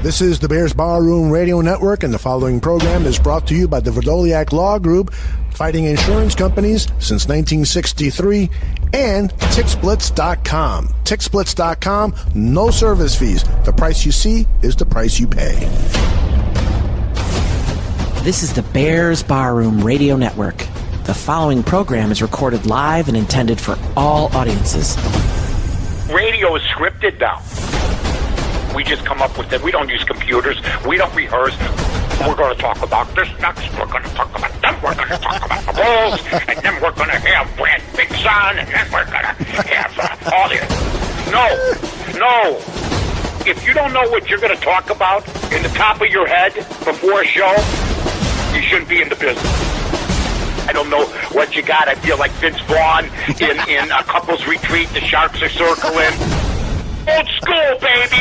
This is the Bears Barroom Radio Network, and the following program is brought to you by the Verdoliak Law Group, fighting insurance companies since 1963, and TickSplits.com. TickSplits.com, no service fees. The price you see is the price you pay. This is the Bears Barroom Radio Network. The following program is recorded live and intended for all audiences. Radio is scripted now. We just come up with it. We don't use computers. We don't rehearse. We're going to talk about this next. We're going to talk about them. We're going to talk about the Bulls. And then we're going to have Brad Biggs on. And then we're going to have all this. No. If you don't know what you're going to talk about in the top of your head before a show, you shouldn't be in the business. I don't know what you got. I feel like Vince Vaughn in a couple's retreat. The Sharks are circling. Old school, baby!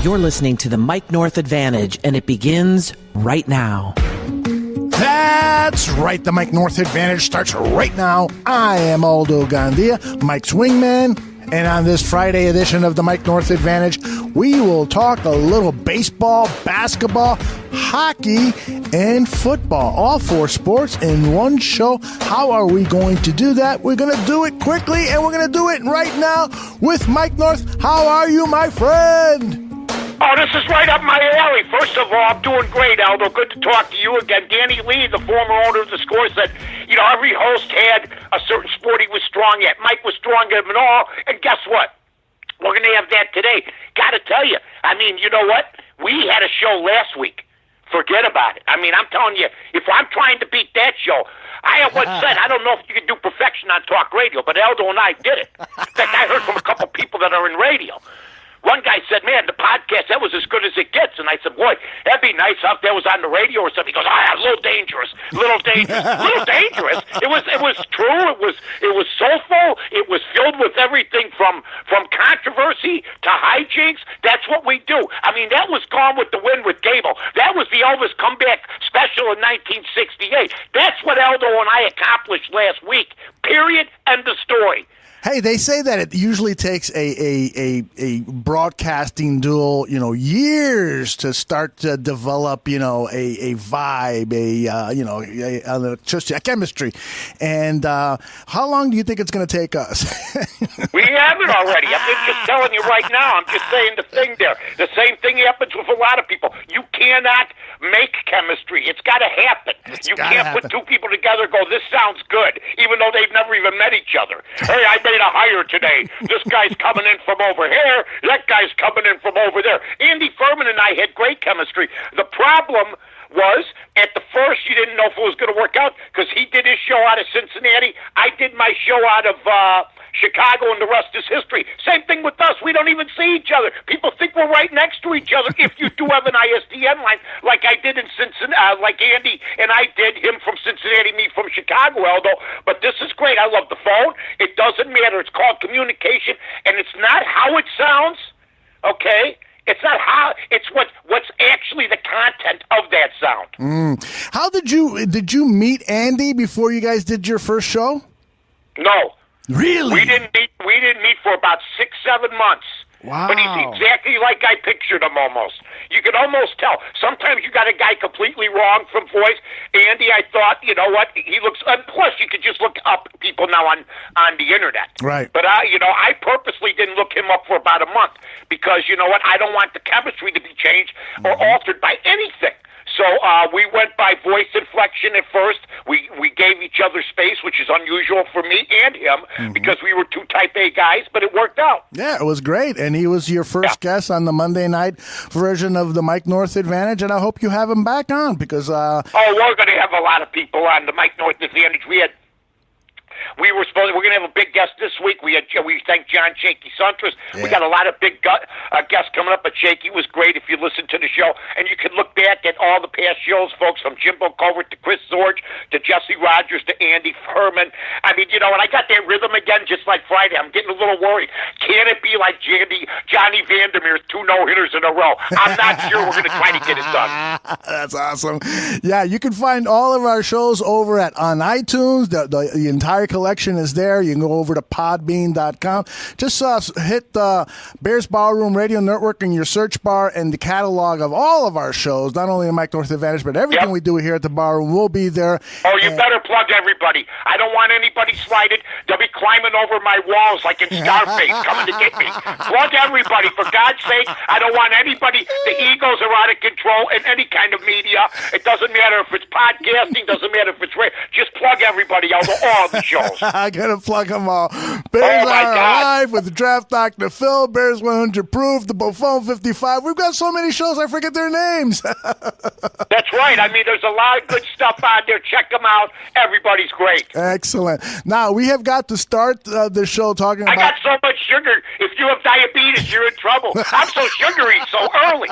You're listening to the Mike North Advantage, and it begins right now. That's right. The Mike North Advantage starts right now. I am Aldo Gandia, Mike's wingman. And on this Friday edition of the Mike North Advantage, we will talk a little baseball, basketball, hockey, and football. All four sports in one show. How are we going to do that? We're going to do it quickly, and we're going to do it right now with Mike North. How are you, my friend? Oh, this is right up my alley. First of all, I'm doing great, Aldo. Good to talk to you again. Danny Lee, the former owner of the Score, said, every host had a certain sport he was strong at. Mike was strong at them all, and guess what? We're going to have that today. Got to tell you, you know what? We had a show last week. Forget about it. I'm telling you, if I'm trying to beat that show, I have once said, I don't know if you can do perfection on talk radio, but Aldo and I did it. In fact, I heard from a couple people that are in radio. One guy said, man, the podcast, that was as good as it gets. And I said, boy, that'd be nice if that was on the radio or something. He goes, a little dangerous. Little dangerous. It was true. It was soulful. It was filled with everything from controversy to hijinks. That's what we do. That was Gone with the Wind with Gable. That was the Elvis comeback special in 1968. That's what Aldo and I accomplished last week. Period. End of story. Hey, they say that it usually takes a broadcasting duel, years to start to develop, a vibe, a chemistry. And how long do you think it's going to take us? We have it already. I'm just telling you right now. I'm just saying the thing there. The same thing happens with a lot of people. You cannot make chemistry. It's got to happen. You can't put two people together and go, this sounds good, even though they've never even met each other. Hey, I made a hire today. This guy's coming in from over here. That guy's coming in from over there. Andy Furman and I had great chemistry. The problem was, at the first, you didn't know if it was going to work out because he did his show out of Cincinnati. I did my show out of Chicago, and the rest is history. Same thing with us. We don't even see each other. People think we're right next to each other. If you do have an ISDN line, like I did in Cincinnati, like Andy and I did, him from Cincinnati, me from Chicago, Aldo. But this is great. I love the phone. It doesn't matter. It's called communication, and it's not how it sounds, okay? It's not how. It's what's actually the content of that sound. How did you meet Andy before you guys did your first show? No. Really? We didn't meet for about 6-7 months. Wow. But he's exactly like I pictured him almost. You can almost tell. Sometimes you got a guy completely wrong from voice. Andy, I thought, you know what, he looks, and plus you could just look up people now on the internet. Right. But, I purposely didn't look him up for about a month because, you know what, I don't want the chemistry to be changed or altered by anything. So we went by voice inflection at first. We gave each other space, which is unusual for me and him because we were two type A guys, but it worked out. Yeah, it was great. And he was your first guest on the Monday night version of the Mike North Advantage, and I hope you have him back on because... we're going to have a lot of people on the Mike North Advantage. We're going to have a big guest this week. We thank John Shaky Suntress. Yeah. We got a lot of big guests coming up, but Shaky was great if you listen to the show. And you can look back at all the past shows, folks, from Jimbo Covert to Chris Zorge to Jesse Rogers to Andy Furman. And I got that rhythm again just like Friday. I'm getting a little worried. Can it be like Johnny Vandermeer's 2 no-hitters in a row? I'm not sure. We're going to try to get it done. That's awesome. Yeah, you can find all of our shows over on iTunes, the entire collection collection is there. You can go over to podbean.com. Just hit the Bears Barroom Radio Network in your search bar, and the catalog of all of our shows, not only the Mike North Advantage, but everything we do here at the Barroom will be there. Oh, you better plug everybody. I don't want anybody slighted. They'll be climbing over my walls like in Scarface, coming to get me. Plug everybody, for God's sake. I don't want anybody. The egos are out of control in any kind of media. It doesn't matter if it's podcasting, doesn't matter if it's radio. Just plug everybody out of all the shows. I gotta plug them all. Bears are live with Draft Dr. Phil, Bears 100 Proof, the Buffon 55. We've got so many shows, I forget their names. That's right. I mean, there's a lot of good stuff out there. Check them out. Everybody's great. Excellent. Now, we have got to start the show talking about... I got so much sugar. If you have diabetes, you're in trouble. I'm so sugary so early.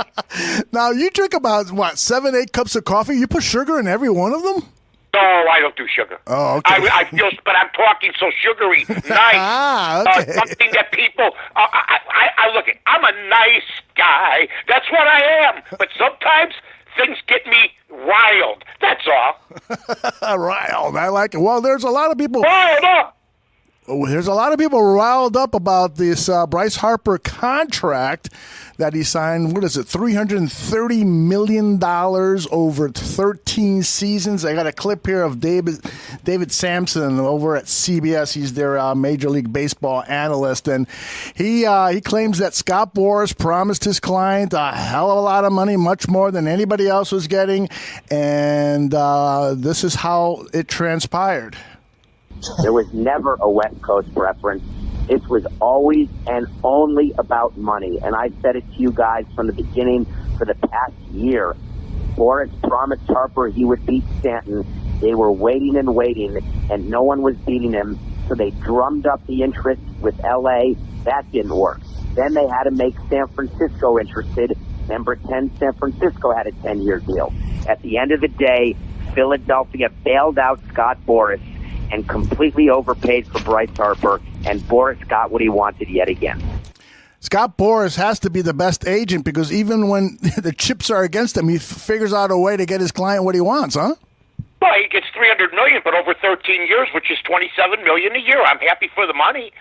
Now, you drink about, 7, 8 cups of coffee? You put sugar in every one of them? No, I don't do sugar. Oh, okay. I feel, but I'm talking so sugary, nice. Okay. Something that people. I look. I'm a nice guy. That's what I am. But sometimes things get me riled. That's all. Riled. I like it. Well, there's a lot of people. Riled up. There's a lot of people riled up about this Bryce Harper contract that he signed. What is it? $330 million over 13 seasons. I got a clip here of David Sampson over at CBS. He's their Major League Baseball analyst, and he claims that Scott Boras promised his client a hell of a lot of money, much more than anybody else was getting, and this is how it transpired. There was never a West Coast preference. This was always and only about money. And I've said it to you guys from the beginning for the past year. Boras promised Harper he would beat Stanton. They were waiting, and no one was beating him. So they drummed up the interest with L.A. That didn't work. Then they had to make San Francisco interested and pretend San Francisco had a 10-year deal. At the end of the day, Philadelphia bailed out Scott Boras and completely overpaid for Bryce Harper, and Boras got what he wanted yet again. Scott Boras has to be the best agent, because even when the chips are against him, he figures out a way to get his client what he wants, huh? Well, he gets $300 million, but over 13 years, which is $27 million a year. I'm happy for the money.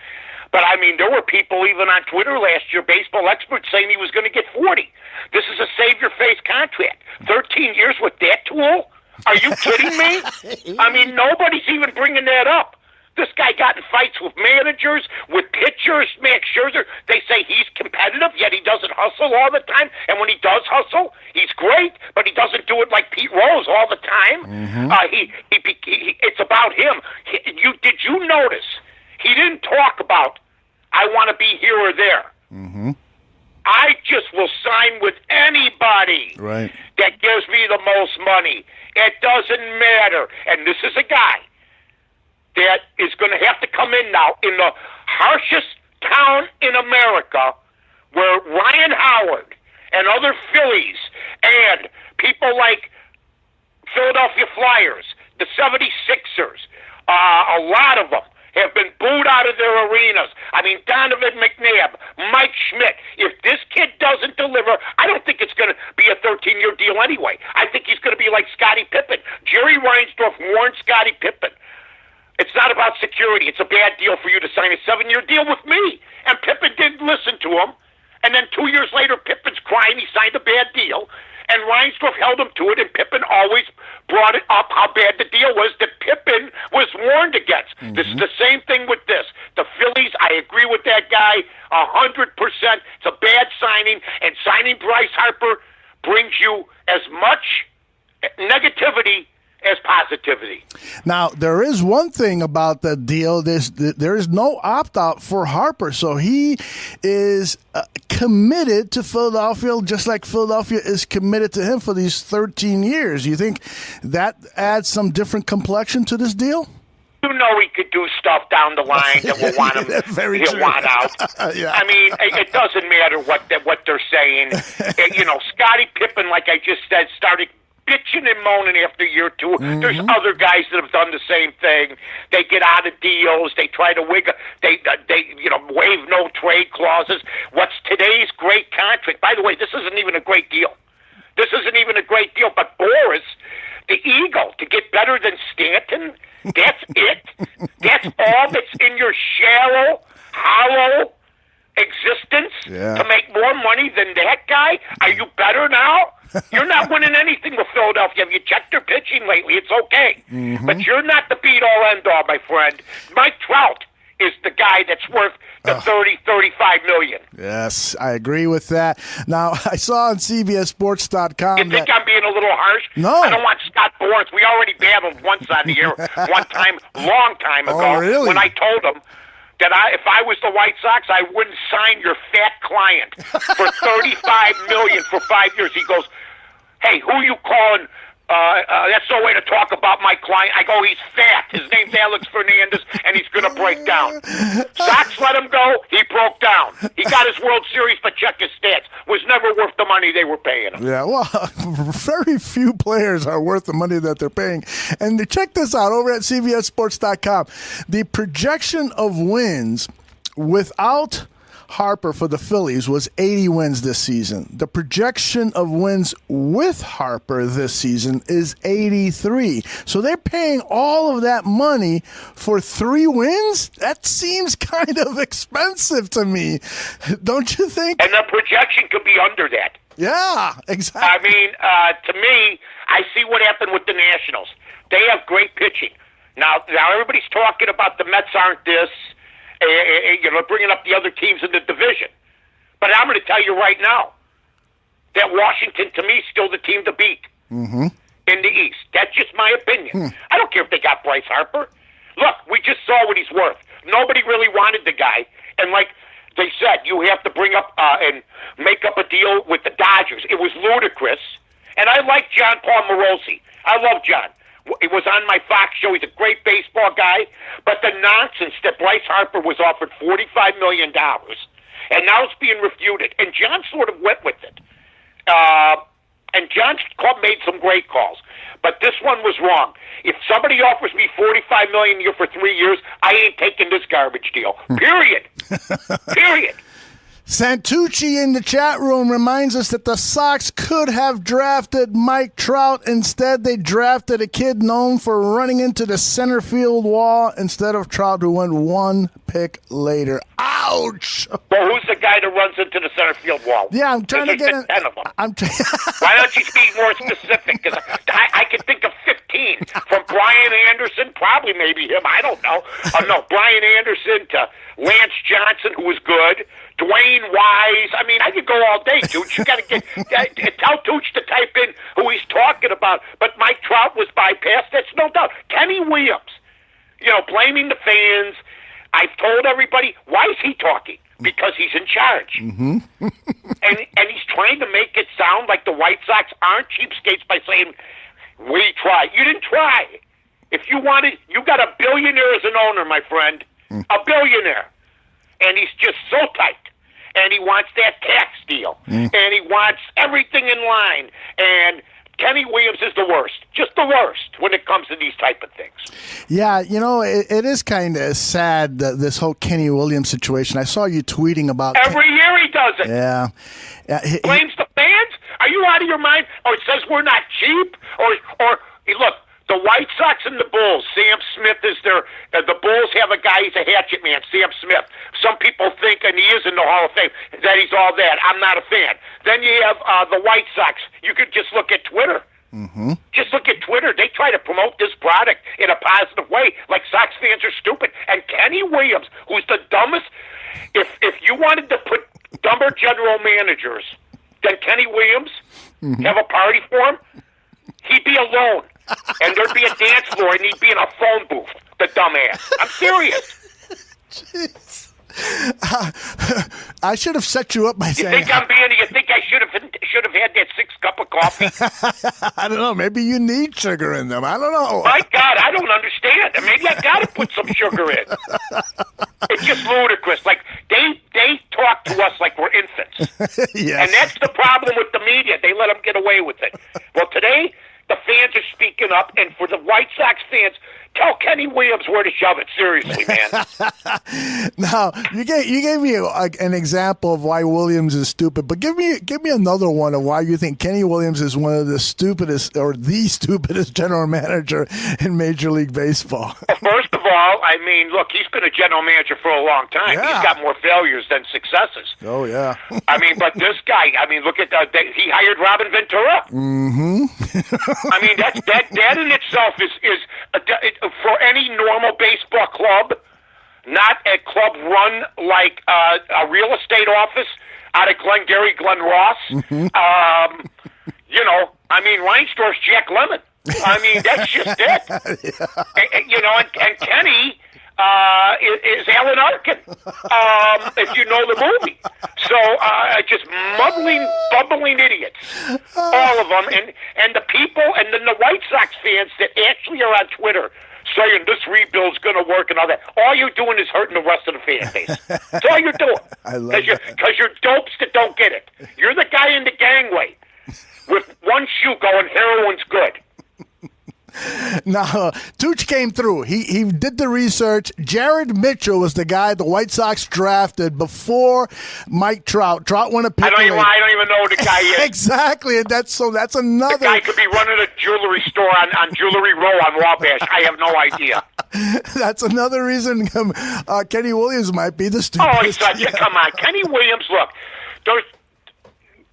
But, I mean, there were people even on Twitter last year, baseball experts, saying he was going to get 40. This is a save-your-face contract. 13 years with that tool? Are you kidding me? I mean, nobody's even bringing that up. This guy got in fights with managers, with pitchers, Max Scherzer. They say he's competitive, yet he doesn't hustle all the time. And when he does hustle, he's great, but he doesn't do it like Pete Rose all the time. Mm-hmm. It's about him. Did you notice he didn't talk about, I want to be here or there. Mm-hmm. I just will sign with anybody that gives me the most money. It doesn't matter. And this is a guy that is going to have to come in now in the harshest town in America, where Ryan Howard and other Phillies and people like Philadelphia Flyers, the 76ers, a lot of them have been booed out of their arenas. I mean, Donovan McNabb, Mike Schmidt. If this kid doesn't deliver, I don't think it's going to be a 13-year deal anyway. I think he's going to be like Scottie Pippen. Jerry Reinsdorf warned Scottie Pippen. It's not about security. It's a bad deal for you to sign a 7-year deal with me. And Pippen didn't listen to him. And then 2 years later, Pippen's crying he signed a bad deal. And Reinsdorf held him to it, and Pippen always brought it up how bad the deal was that Pippen was warned against. Mm-hmm. This is the same thing with this. The Phillies, I agree with that guy 100%. It's a bad signing, and signing Bryce Harper brings you as much negativity as positivity. Now, there is one thing about the deal. There is no opt-out for Harper, so he is committed to Philadelphia, just like Philadelphia is committed to him for these 13 years. Do you think that adds some different complexion to this deal? You know he could do stuff down the line that will want him to want out. Yeah. I mean, it doesn't matter what they're saying. Scottie Pippen, like I just said, started bitching and moaning after year two. Mm-hmm. There's other guys that have done the same thing. They get out of deals. They try to waive no trade clauses. What's today's great contract? By the way, this isn't even a great deal. But Boras, the Eagle, to get better than Stanton, That's it? That's all that's in your shallow, hollow existence to make more money than that guy? Are you better now? You're not winning anything with Philadelphia. Have you checked their pitching lately? It's okay. But you're not the be-all, end-all, my friend. Mike Trout is the guy that's worth the $30-35 million. Yes, I agree with that. Now, I saw on CBSSports.com. You think I'm being a little harsh? No. I don't want Scott Boras. We already battled once on the air one time, long time ago. Oh, really? When I told him that if I was the White Sox, I wouldn't sign your fat client for $35 million for 5 years. He goes, "Hey, who are you calling? That's no way to talk about my client." I go, "He's fat. His name's Alex Fernandez, and he's going to break down." Sox let him go. He broke down. He got his World Series, but check his stats. Was never worth the money they were paying him. Yeah, well, very few players are worth the money that they're paying. And check this out over at CBSSports.com. The projection of wins without Harper for the Phillies was 80 wins this season. The projection of wins with Harper this season is 83. So they're paying all of that money for 3 wins? That seems kind of expensive to me. Don't you think? And the projection could be under that. Yeah, exactly. I mean, to me, I see what happened with the Nationals. They have great pitching. Now everybody's talking about the Mets aren't this. Bringing up the other teams in the division. But I'm going to tell you right now that Washington, to me, is still the team to beat in the East. That's just my opinion. I don't care if they got Bryce Harper. Look, we just saw what he's worth. Nobody really wanted the guy. And like they said, you have to bring up and make up a deal with the Dodgers. It was ludicrous. And I like John Paul Morosi. I love John. It was on my Fox show. He's a great baseball guy. But the nonsense that Bryce Harper was offered $45 million, and now it's being refuted. And John sort of went with it. And John's club made some great calls. But this one was wrong. If somebody offers me $45 million a year for 3 years, I ain't taking this garbage deal. Period. Period. Santucci in the chat room reminds us that the Sox could have drafted Mike Trout. Instead, they drafted a kid known for running into the center field wall instead of Trout, who went 1 pick later. Ouch! Well, who's the guy that runs into the center field wall? Yeah, I'm trying to get in. 10 of them. Why don't you be more specific? Because I can think of 15. From Brian Anderson, probably maybe him, I don't know. No, Brian Anderson to Lance Johnson, who was good. Dwayne Wise. I mean, I could go all day, Tooch. You got to tell Tooch to type in who he's talking about. But Mike Trout was bypassed. That's no doubt. Kenny Williams, blaming the fans. I've told everybody, why is he talking? Because he's in charge. and he's trying to make it sound like the White Sox aren't cheapskates by saying, we tried. You didn't try. If you wanted, you got a billionaire as an owner, my friend. A billionaire. And he's just so tight. And he wants that tax deal. And he wants everything in line. And Kenny Williams is the worst. Just the worst when it comes to these type of things. Yeah, it is kind of sad, this whole Kenny Williams situation. I saw you tweeting about... Every year he does it. Yeah. Blames the fans? Are you out of your mind? Or it says we're not cheap? Or look, the White Sox and the Bulls, Sam Smith is their... the Bulls have a guy, he's a hatchet man, Sam Smith. Some people think, and he is in the Hall of Fame, that he's all that. I'm not a fan. Then you have the White Sox. You could just look at Twitter. Just look at Twitter. They try to promote this product in a positive way, like Sox fans are stupid. And Kenny Williams, who's the dumbest... If you wanted to put dumber general managers than Kenny Williams, have a party for him, he'd be alone. And there'd be a dance floor, and he'd be in a phone booth, the dumbass. I'm serious. Jeez. I should have set you up by saying... You think I should have had that 6 cup of coffee? I don't know. Maybe you need sugar in them. I don't know. My God, I don't understand. Maybe I got to put some sugar in. It's just ludicrous. Like, they talk to us like we're infants. Yes. And that's the problem with the media. They let them get away with it. Well, today... the fans are speaking up, and for the White Sox fans Tell Kenny Williams where to shove it. Seriously, man. Now, you gave me an example of why Williams is stupid, but give me another one of why you think Kenny Williams is one of the stupidest or the stupidest general manager in Major League Baseball. Well, first of all, I mean, look, he's been a general manager for a long time. Yeah. He's got more failures than successes. Oh, yeah. I mean, but this guy, I mean, look at he hired Robin Ventura. Mm-hmm. I mean, that in itself is for any normal baseball club, not a club run like a real estate office out of Glengarry Glen Ross. Mm-hmm. I mean, Reinsdorf's Jack Lemmon. I mean, that's just it. Yeah. And Kenny is Alan Arkin, if you know the movie. So just bubbling idiots, all of them, and the people, and then the White Sox fans that actually are on Twitter saying this rebuild's going to work and all that. All you're doing is hurting the rest of the fan base. That's all you're doing. I love that. Because you're dopes that don't get it. You're the guy in the gangway with one shoe going, heroin's good. Now, Tooch came through. He did the research. Jared Mitchell was the guy the White Sox drafted before Mike Trout. Trout won a pick. I don't even know who the guy is. Exactly, and that's another. The guy could be running a jewelry store on Jewelry Row on Wabash. I have no idea. That's another reason Kenny Williams might be the stupidest. Come on, Kenny Williams. Look,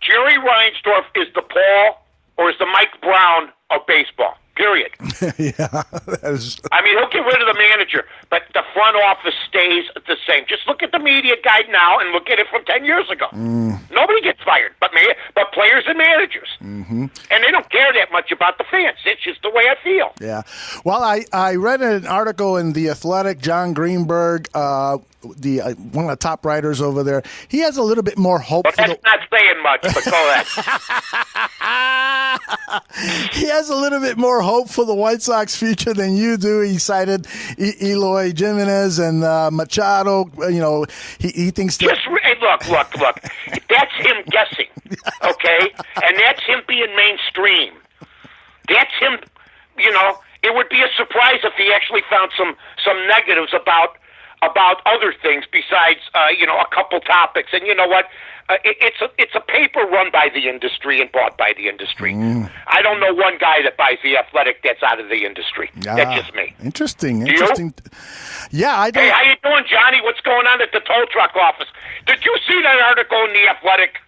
Jerry Reinsdorf is the Paul or is the Mike Brown of baseball. Period. Yeah. I mean, he'll get rid of the manager, but the front office stays the same. Just look at the media guide now and look at it from 10 years ago. Nobody gets fired but players and managers. Mm-hmm. And they don't care that much about the fans. It's just the way I feel. Yeah. Well, I read an article in The Athletic, John Greenberg, one of the top writers over there. He has a little bit more hope. But that's not saying much, but go ahead. He has a little bit more hope for the White Sox future than you do. He cited Eloy Jimenez and Machado. He thinks that. Look. That's him guessing, okay? And that's him being mainstream. That's him. It would be a surprise if he actually found some negatives about other things besides a couple topics. And you know what? It's a paper run by the industry and bought by the industry. I don't know one guy that buys The Athletic that's out of the industry. That's just me. Interesting. You? Yeah, I do. Hey, how you doing, Johnny? What's going on at the tow truck office? Did you see that article in The Athletic?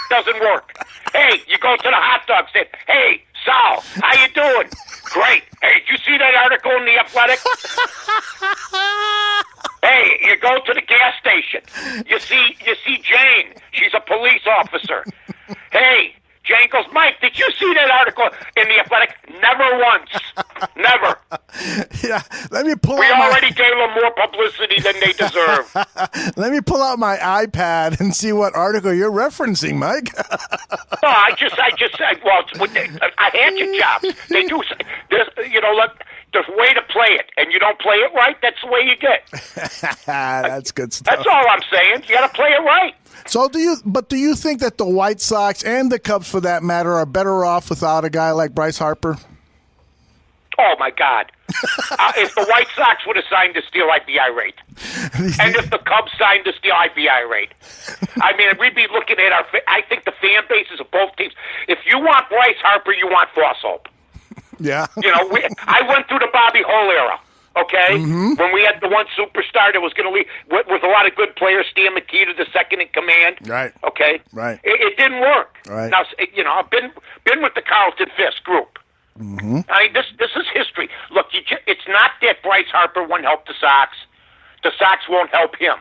Doesn't work. Hey, you go to the hot dog stand. Hey, Sal, how you doing? Great. Hey, did you see that article in The Athletic? Hey, you go to the gas station. You see Jane. She's a police officer. Hey, Jane goes, Mike, did you see that article in The Athletic? Never once. Never. Yeah, let me pull We out already gave them more publicity than they deserve. Let me pull out my iPad and see what article you're referencing, Mike. No, I had your jobs. They do. There's a way to play it, and you don't play it right, that's the way you get. That's good stuff. That's all I'm saying. You got to play it right. So do you think that the White Sox and the Cubs, for that matter, are better off without a guy like Bryce Harper? Oh, my God. If the White Sox would have signed this deal, I'd be irate. And if the Cubs signed this deal, I'd be irate. I mean, we'd be looking at I think the fan bases of both teams. If you want Bryce Harper, you want Fossope. Yeah. I went through the Bobby Hull era, okay? Mm-hmm. When we had the one superstar that was going to leave with a lot of good players, Stan Mikita, the second in command. Right. Okay? Right. It didn't work. Right. Now, I've been with the Carlton Fisk group. Mm-hmm. I mean, this is history. Look, it's not that Bryce Harper won't help the Sox. The Sox won't help him.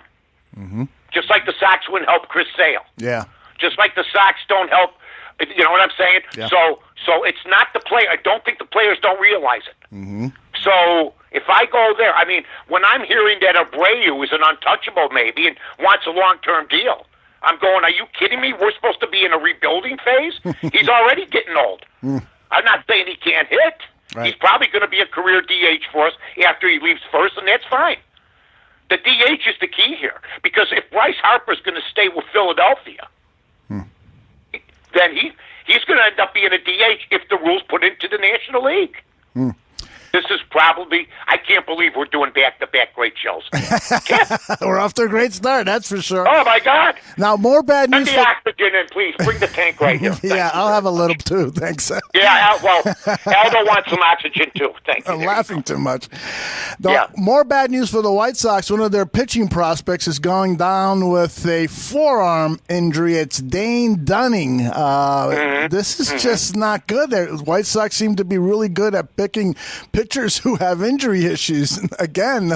Mm-hmm. Just like the Sox wouldn't help Chris Sale. Yeah. Just like the Sox don't help. You know what I'm saying? Yeah. So it's not the player. I don't think the players don't realize it. Mm-hmm. So if I go there, I mean, when I'm hearing that Abreu is an untouchable maybe and wants a long-term deal, I'm going, are you kidding me? We're supposed to be in a rebuilding phase? He's already getting old. I'm not saying he can't hit. Right. He's probably going to be a career DH for us after he leaves first, and that's fine. The DH is the key here. Because if Bryce Harper's going to stay with Philadelphia, then he's going to end up being a DH if the rules put into the National League. This is probably, I can't believe we're doing back-to-back great shows. We're off to a great start, that's for sure. Oh, my God. Now, more bad news. Send the oxygen in, please. Bring the tank right here. Yeah, I'll have a little, too. Thanks. Yeah, well, Aldo wants some oxygen, too. Thank you. I'm laughing too much. More bad news for the White Sox. One of their pitching prospects is going down with a forearm injury. It's Dane Dunning. This is just not good. The White Sox seem to be really good at picking pitchers who have injury issues. Again,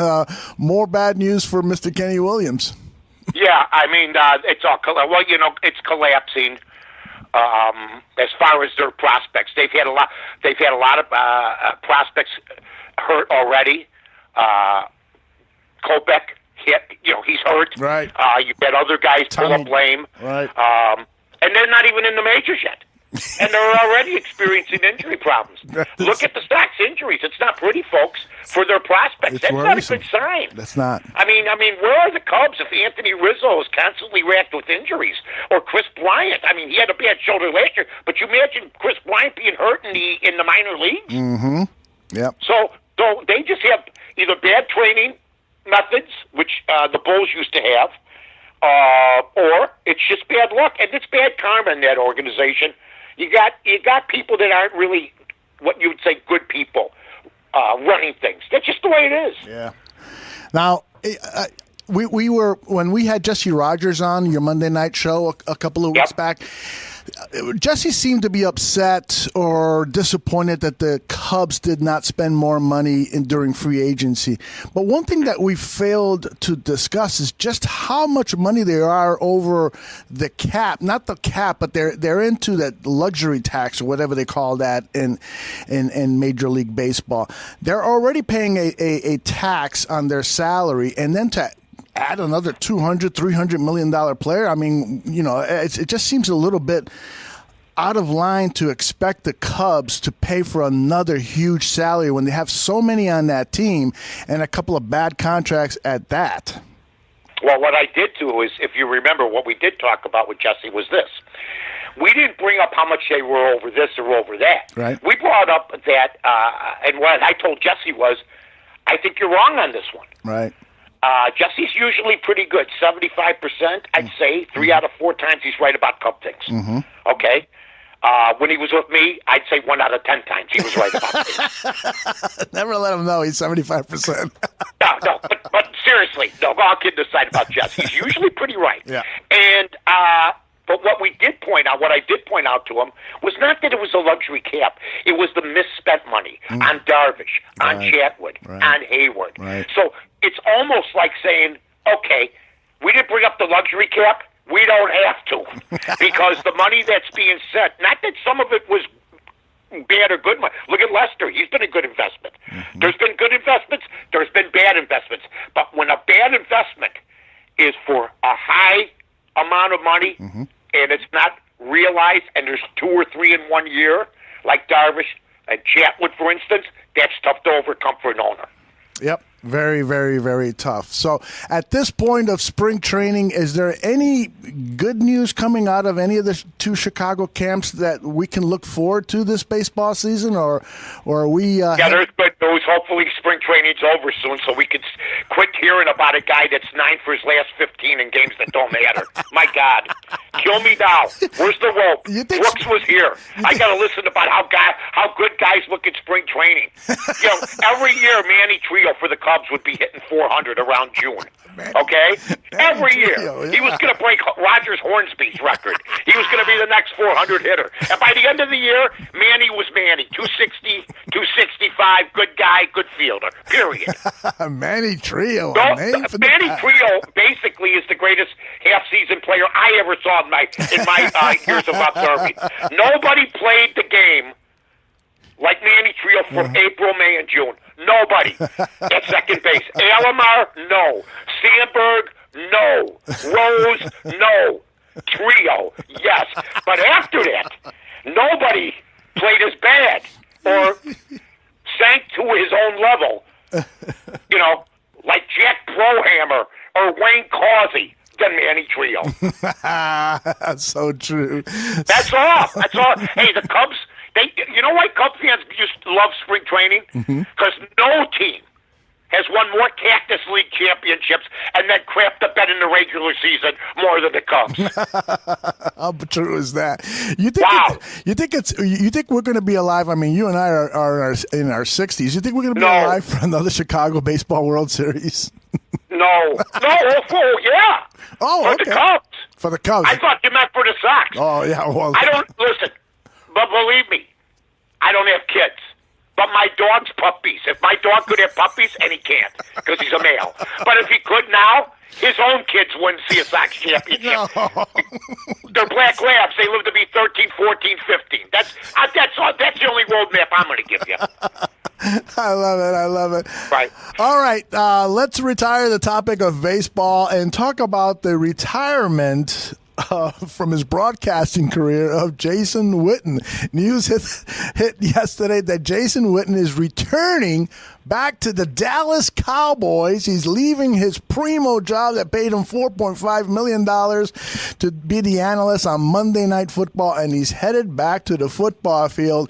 more bad news for Mr. Kenny Williams. Yeah, I mean, it's all it's collapsing. As far as their prospects, they've had a lot of prospects hurt already. Kopech, he's hurt. Right. You've got other guys pull up lame. Right. And they're not even in the majors yet. And they're already experiencing injury problems. Look at the Sox injuries. It's not pretty, folks, for their prospects. That's worrisome. Not a good sign. That's not. I mean, where are the Cubs if Anthony Rizzo is constantly racked with injuries? Or Chris Bryant? I mean, he had a bad shoulder last year, but you imagine Chris Bryant being hurt in the minor leagues? Mm-hmm. Yep. So they just have either bad training methods, which the Bulls used to have, or it's just bad luck, and it's bad karma in that organization. You got people that aren't really what you would say good people running things. That's just the way it is. Yeah. Now, we were when we had Jesse Rogers on your Monday night show a couple of weeks back. Jesse seemed to be upset or disappointed that the Cubs did not spend more money during free agency. But one thing that we failed to discuss is just how much money they are over the cap. Not the cap, but they're into that luxury tax or whatever they call that in Major League Baseball. They're already paying a tax on their salary, and then to add another $200-300 million player. I mean, it just seems a little bit out of line to expect the Cubs to pay for another huge salary when they have so many on that team and a couple of bad contracts at that. Well, what I did do is, if you remember, what we did talk about with Jesse was this. We didn't bring up how much they were over this or over that. Right. We brought up that, and what I told Jesse was, I think you're wrong on this one. Right. Jesse's usually pretty good, 75%, I'd say. 3 out of 4 times he's right about Cub things. Mm-hmm. Okay? When he was with me, I'd say 1 out of 10 times he was right about things. Never let him know he's 75%. No, but seriously, all kidding aside about Jesse, he's usually pretty right. Yeah. And, but what I did point out to him was not that it was a luxury cap. It was the misspent money on Darvish, on Chatwood, on Hayward. Right. So it's almost like saying, okay, we didn't bring up the luxury cap. We don't have to. Because the money that's being sent, not that some of it was bad or good money. Look at Lester. He's been a good investment. Mm-hmm. There's been good investments. There's been bad investments. But when a bad investment is for a high amount of money and it's not realized and there's 2 or 3 in 1 year, like Darvish and Chatwood, for instance, that's tough to overcome for an owner. Yep. Very, very, very tough. So at this point of spring training, is there any good news coming out of any of the 2 Chicago camps that we can look forward to this baseball season, or are we... yeah, there's good news. Hopefully spring training's over soon so we can quit hearing about a guy that's 9 for his last 15 in games that don't matter. My God. Kill me now. Where's the rope? Brooks was here. I got to listen about how good guys look in spring training. Every year Manny Trio for the Cubs would be hitting 400 around June. Okay? Every year. He was going to break Rogers Hornsby's record. He was going to be the next 400 hitter. And by the end of the year, Manny was Manny. 260, 265, good guy, good fielder. Period. Manny Trio. Manny Trio basically is the greatest half-season player I ever saw in my years of observing. Nobody played the game like Manny Trio from April, May, and June. Nobody. At second base. Alomar, no. Sandberg, no. Rose, no. Trio, yes. But after that, nobody played as bad or sank to his own level, like Jack Prohammer or Wayne Causey than Manny Trio. That's so true. That's all. Hey, the Cubs... know why Cub fans used to love spring training? Because no team has won more Cactus League championships and then crapped the bed in the regular season more than the Cubs. How true is that? You think? Wow. You think we're going to be alive? I mean, you and I are in our 60s. You think we're going to be alive for another Chicago Baseball World Series? No, yeah. Oh, for okay. the Cubs. For the Cubs. I thought you meant for the Sox. Oh, yeah. Well, I don't listen, but believe me, I don't have kids. But my dog's puppies. If my dog could have puppies, and he can't because he's a male. But if he could now, his own kids wouldn't see a Sox championship. No. They're black labs. They live to be 13, 14, 15. That's the only roadmap I'm going to give you. I love it. Right. All right. Let's retire the topic of baseball and talk about the retirement from his broadcasting career of Jason Witten. News hit yesterday that Jason Witten is returning back to the Dallas Cowboys. He's leaving his primo job that paid him $4.5 million to be the analyst on Monday Night Football, and he's headed back to the football field.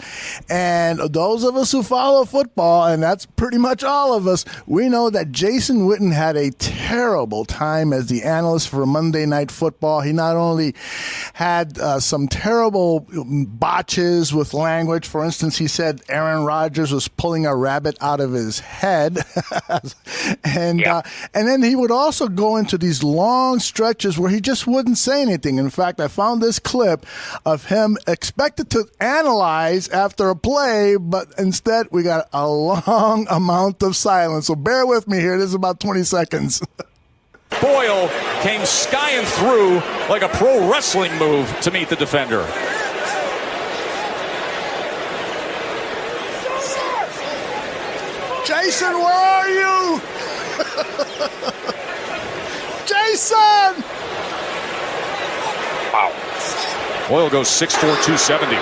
And those of us who follow football, and that's pretty much all of us, we know that Jason Witten had a terrible time as the analyst for Monday Night Football. He not only had some terrible botches with language. For instance, he said Aaron Rodgers was pulling a rabbit out of his head. And then he would also go into these long stretches where he just wouldn't say anything. In fact, I found this clip of him expected to analyze after a play, but instead we got a long amount of silence. So bear with me here. This is about 20 seconds. Boyle came skying through like a pro wrestling move to meet the defender. Jason, where are you? Jason! Wow. Boyle goes 6'4", 270.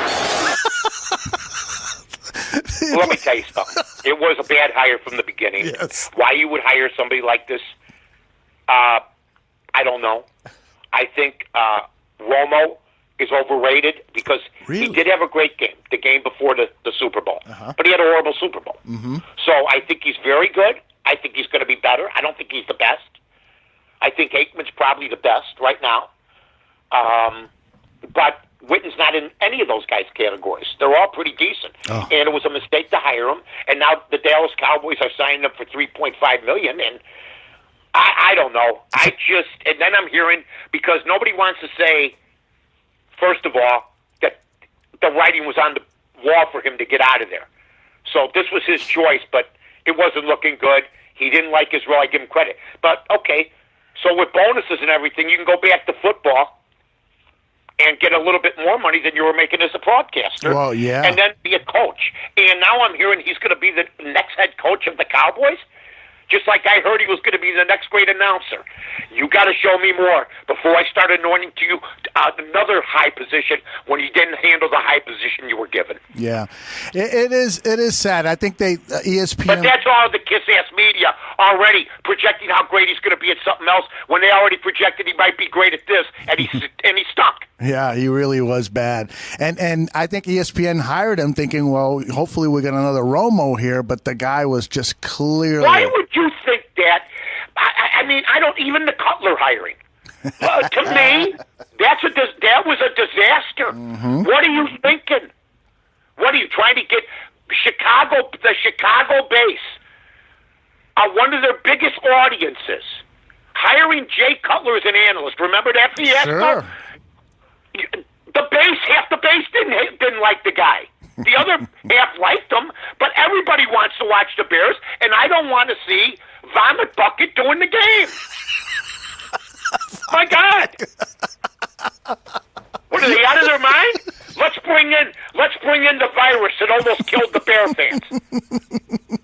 Let me tell you something. It was a bad hire from the beginning. Yes. Why you would hire somebody like this, I don't know. I think Romo is overrated because he did have a great game, the game before the Super Bowl. But he had a horrible Super Bowl. So I think he's very good. I think he's going to be better. I don't think he's the best. I think Aikman's probably the best right now. But Witten's not in any of those guys' categories. They're all pretty decent. And it was a mistake to hire him. And now the Dallas Cowboys are signing up for $3.5 million, and I don't know. And then I'm hearing, because nobody wants to say, first of all, that the writing was on the wall for him to get out of there. So this was his choice, but it wasn't looking good. He didn't like his role. I give him credit. But, okay, so with bonuses and everything, you can go back to football and get a little bit more money than you were making as a broadcaster. Well, yeah. And then be a coach. And now I'm hearing he's going to be the next head coach of the Cowboys. Just like I heard he was going to be the next great announcer. You got to show me more before I start anointing to you another high position when you didn't handle the high position you were given. Yeah, it is sad. I think ESPN. But that's all the kiss-ass media already projecting how great he's going to be at something else when they already projected he might be great at this, and he's stuck. Yeah, he really was bad. And I think ESPN hired him thinking, well, hopefully we get another Romo here, but the guy was just clearly... Why would you think that? I mean, I don't... Even the Cutler hiring. To me, that was a disaster. What are you thinking? What are you trying to get... the Chicago base, one of their biggest audiences, hiring Jay Cutler as an analyst. Remember that fiasco? Sure. Half the base didn't like the guy. The other half liked him, but everybody wants to watch the Bears, and I don't want to see Vomit Bucket doing the game. My God. What, are they out of their mind? Let's bring in the virus that almost killed the Bear fans.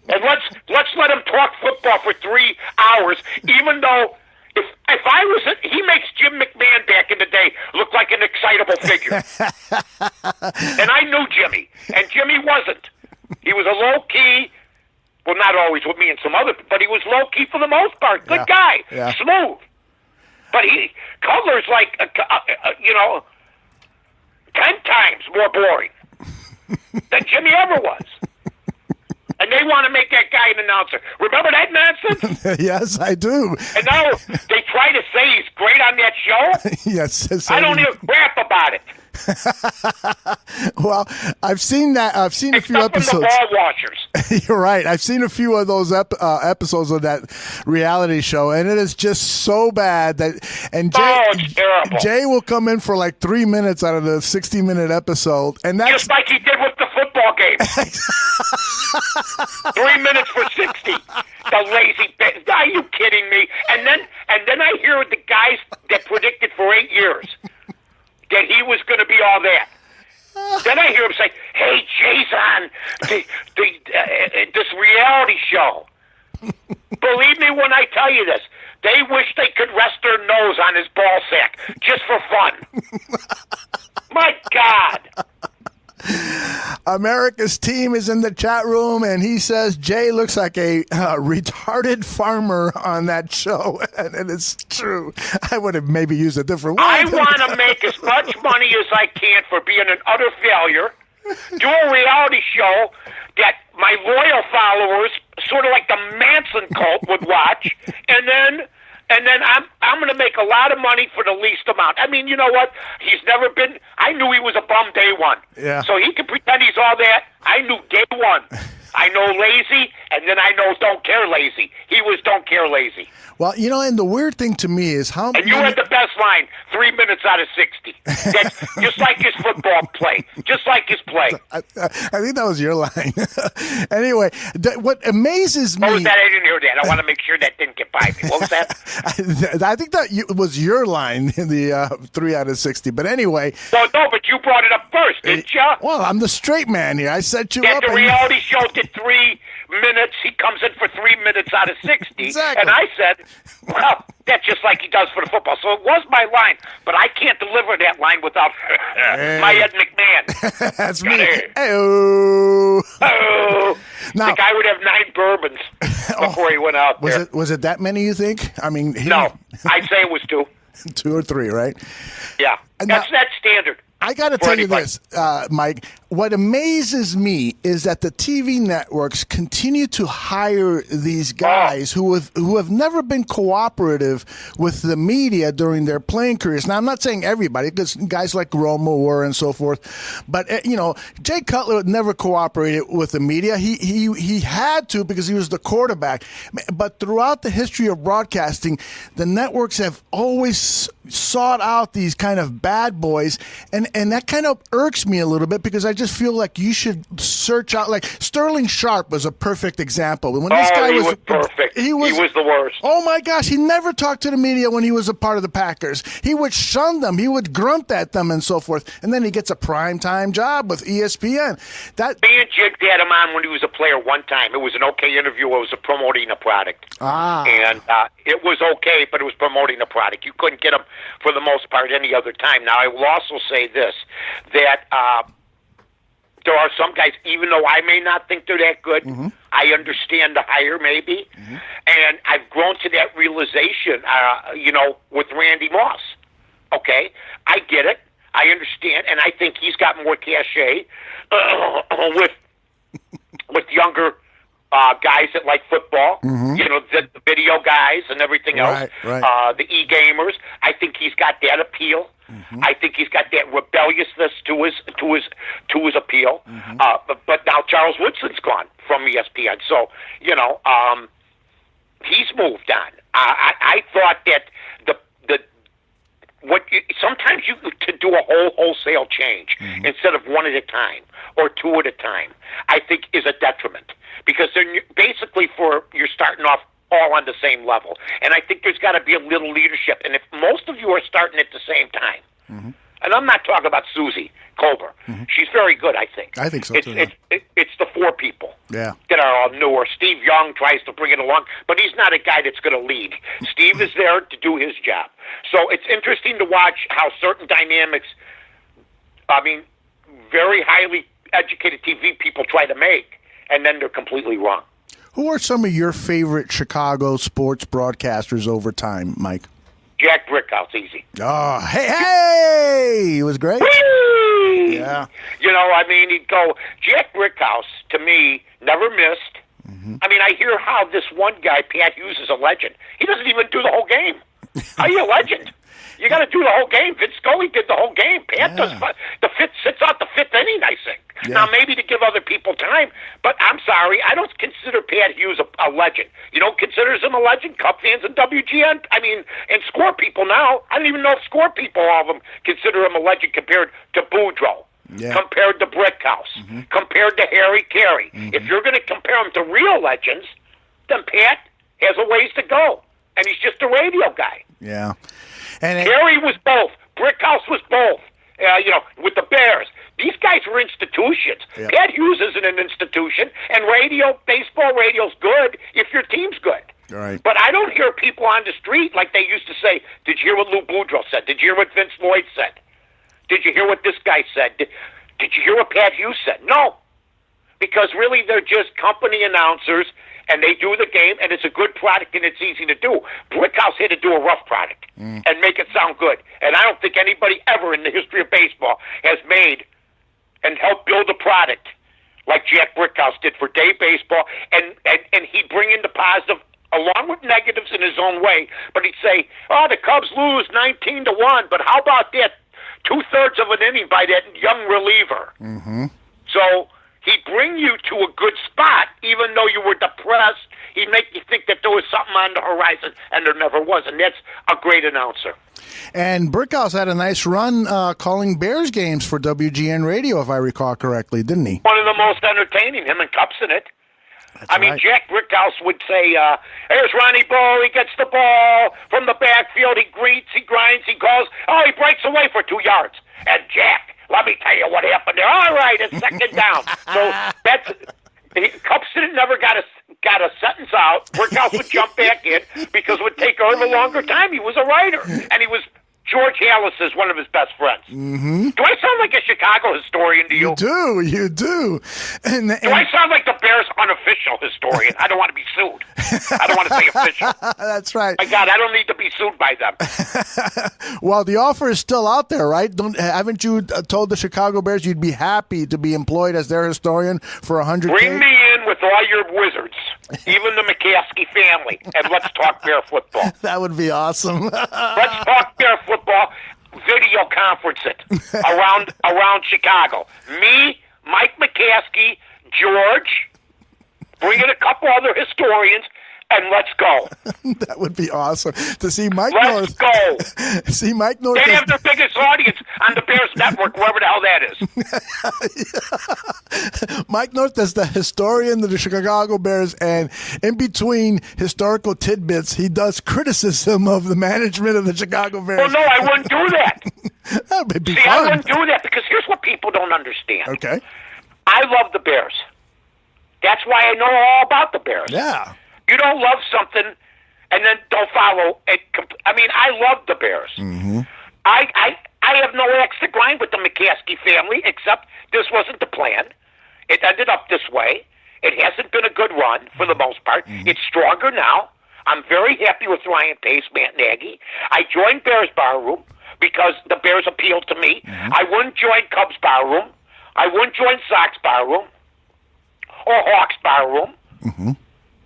And let's let him talk football for 3 hours, even though if I was he makes Jim McMahon back in the day look like an excitable figure. And I knew Jimmy, and Jimmy wasn't. He was a low-key, well, not always with me and some other, but he was low-key for the most part. Good guy, smooth. But Cutler's like, 10 times more boring. than Jimmy ever was. And they want to make that guy an announcer. Remember that nonsense? Yes, I do. And now they try to say he's great on that show? Yes. I don't give a crap about it. Well, I've seen that. I've seen a few episodes. From the ball washers. You're right. I've seen a few of those episodes of that reality show, and it is just so bad that. And it's terrible. Jay will come in for like 3 minutes out of the 60-minute episode, and that's just like he did with the football game. 3 minutes for 60. The lazy bit. Are you kidding me? And then I hear the guys that predicted for 8 years that he was going to be all that. Then I hear him say, "Hey, Jay's on this reality show." Believe me when I tell you this. They wish they could rest their nose on his ball sack just for fun. My God. America's team is in the chat room, and he says Jay looks like a retarded farmer on that show, and it's true. I would have maybe used a different word. I want to make as much money as I can for being an utter failure, do a reality show that my loyal followers, sort of like the Manson cult, would watch, and then I'm going to make a lot of money for the least amount. I mean, you know what? He's never been. I knew he was a bum day one. Yeah. So he can pretend he's all that. I knew day one. I know lazy, and then I know don't care lazy. He was don't care lazy. Well, you know, and the weird thing to me is how. And you had the best line, 3 minutes out of 60. That's just like his football play. Just like his play. I think that was your line. Anyway, what amazes me. What was that? I didn't hear that. I want to make sure that didn't get by me. What was that? I think that was your line in the 3 out of 60. But anyway. Well, no, but you brought it up first, didn't you? Well, I'm the straight man here. I set you up. The reality show did 3 minutes. He comes in for 3 minutes out of 60. Exactly. And I said, well, that's just like he does for the football. So it was my line, but I can't deliver that line without my Ed McMahon. That's me. Hey-oh. Oh, now, the guy would have 9 bourbons before he went out there. Was it that many, you think? I mean, no, I'd say it was 2. 2 or 3, right? Yeah, that's standard. I got to tell you this, Mike. What amazes me is that the TV networks continue to hire these guys who have never been cooperative with the media during their playing careers. Now, I'm not saying everybody, because guys like Romo were and so forth. But Jay Cutler never cooperated with the media. He had to because he was the quarterback. But throughout the history of broadcasting, the networks have always sought out these kind of bad boys, and that kind of irks me a little bit because I just feel like you should search out. Like Sterling Sharp was a perfect example. When this guy was perfect. He was the worst. Oh my gosh, he never talked to the media when he was a part of the Packers. He would shun them. He would grunt at them and so forth. And then he gets a primetime job with ESPN. Me and Jig had him on when he was a player one time. It was an okay interview. It was promoting a product. And it was okay, but it was promoting a product. You couldn't get him for the most part any other time. Now, I will also say this, that there are some guys, even though I may not think they're that good, I understand the hire maybe, and I've grown to that realization, with Randy Moss. Okay? I get it. I understand, and I think he's got more cachet with younger guys that like football, the video guys and everything else, right. The e-gamers. I think he's got that appeal. I think he's got that rebelliousness to his appeal. But now Charles Woodson's gone from ESPN, so he's moved on. I thought that sometimes you to do a wholesale change instead of one at a time or 2 at a time, I think is a detriment. Because then basically you're starting off all on the same level. And I think there's got to be a little leadership. And if most of you are starting at the same time, and I'm not talking about Susie Colbert. She's very good, I think. I think so, too. It's the 4 people that are all newer. Steve Young tries to bring it along, but he's not a guy that's going to lead. Steve is there to do his job. So it's interesting to watch how certain dynamics, very highly educated TV people try to make, and then they're completely wrong. Who are some of your favorite Chicago sports broadcasters over time, Mike? Jack Brickhouse, easy. Oh, hey! He was great. Whee! Yeah. Yeah. He'd go, Jack Brickhouse, to me, never missed. Mm-hmm. I hear how this one guy, Pat Hughes, is a legend. He doesn't even do the whole game. How are you a legend? You got to do the whole game. Vince Scully did the whole game. Pat does the fifth, sits out the fifth inning, I think. Yeah. Now, maybe to give other people time, but I'm sorry, I don't consider Pat Hughes a legend. You don't consider him a legend? Cub fans and WGN, and score people now. I don't even know if score people, all of them, consider him a legend compared to Boudreaux, compared to Brickhouse, compared to Harry Carey. If you're going to compare him to real legends, then Pat has a ways to go, and he's just a radio guy. Yeah. Carey was both. Brickhouse was both. With the Bears. These guys were institutions. Yeah. Pat Hughes isn't an institution, and baseball radio's good if your team's good. Right. But I don't hear people on the street like they used to say, did you hear what Lou Boudreaux said? Did you hear what Vince Lloyd said? Did you hear what this guy said? Did you hear what Pat Hughes said? No. Because really they're just company announcers, and they do the game, and it's a good product, and it's easy to do. Brickhouse had to do a rough product and make it sound good. And I don't think anybody ever in the history of baseball has made and helped build a product like Jack Brickhouse did for day baseball, and he'd bring in the positive along with negatives in his own way, but he'd say, the Cubs lose 19-1, but how about that 2/3 of an inning by that young reliever? Mm-hmm. So he'd bring you to a good spot, even though you were depressed. He'd make you think that there was something on the horizon, and there never was, and that's a great announcer. And Brickhouse had a nice run calling Bears games for WGN Radio, if I recall correctly, didn't he? One of the most entertaining, him and Cups in it. Right. Jack Brickhouse would say, here's Ronnie Bo, he gets the ball from the backfield, he greets, he grinds, he calls, he breaks away for 2 yards. And Jack, let me tell you what happened there. All right, it's second down. So Cupson never got a sentence out. Brickhouse would jump back in because it would take a longer time. He was a writer, and he was George Halas is one of his best friends. Mm-hmm. Do I sound like a Chicago historian to you? You do. And do I sound like the Bears' unofficial historian? I don't want to be sued. I don't want to say official. That's right. My God, I don't need to be sued by them. Well, the offer is still out there, right? Haven't you told the Chicago Bears you'd be happy to be employed as their historian for $100K? Bring me in with all your wizards, even the McCaskey family, and let's talk Bear football. That would be awesome. Let's talk Bear football. Video conference it around Chicago. Me, Mike McCaskey, George, bring in a couple other historians, and let's go. That would be awesome to see Mike North. Let's go. See Mike North. They have their biggest audience on the Bears Network, wherever the hell that is. Mike North is the historian of the Chicago Bears, and in between historical tidbits, he does criticism of the management of the Chicago Bears. Well, no, I wouldn't do that. That would be fun. I wouldn't do that because here's what people don't understand. Okay. I love the Bears. That's why I know all about the Bears. Yeah. You don't love something and then don't follow it. I love the Bears. Mm-hmm. I have no axe to grind with the McCaskey family, except this wasn't the plan. It ended up this way. It hasn't been a good run for the most part. Mm-hmm. It's stronger now. I'm very happy with Ryan Pace, Matt Nagy. I joined Bears Barroom because the Bears appealed to me. Mm-hmm. I wouldn't join Cubs Barroom. I wouldn't join Sox Barroom or Hawks Barroom. Mm-hmm.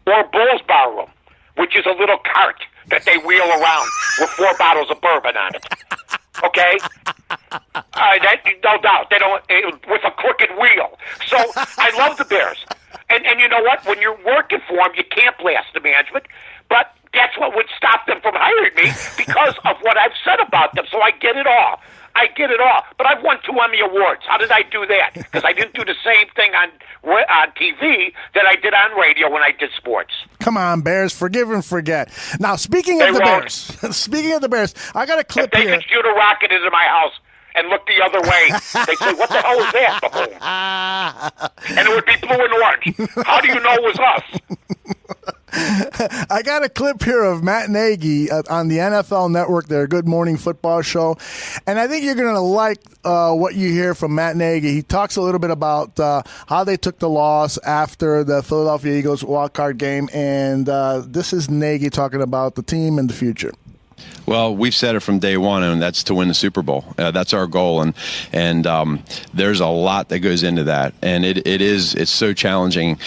Or Bulls Barroom, which is a little cart that they wheel around with 4 bottles of bourbon on it. Okay? No doubt. They don't with a crooked wheel. So I love the Bears. And you know what? When you're working for them, you can't blast the management. But that's what would stop them from hiring me because of what I've said about them. So I get it all. But I've won 2 Emmy Awards. How did I do that? Because I didn't do the same thing on TV that I did on radio when I did sports. Come on, Bears. Forgive and forget. Now, speaking of the Bears, I got a clip here. If they could shoot a rocket into my house and look the other way, they'd say, what the hell is that? And it would be blue and orange. How do you know it was us? I got a clip here of Matt Nagy on the NFL Network, their Good Morning Football show, and I think you're going to like what you hear from Matt Nagy. He talks a little bit about how they took the loss after the Philadelphia Eagles wildcard game, and this is Nagy talking about the team and the future. Well, we've said it from day one, and that's to win the Super Bowl. That's our goal, and there's a lot that goes into that, and it's so challenging.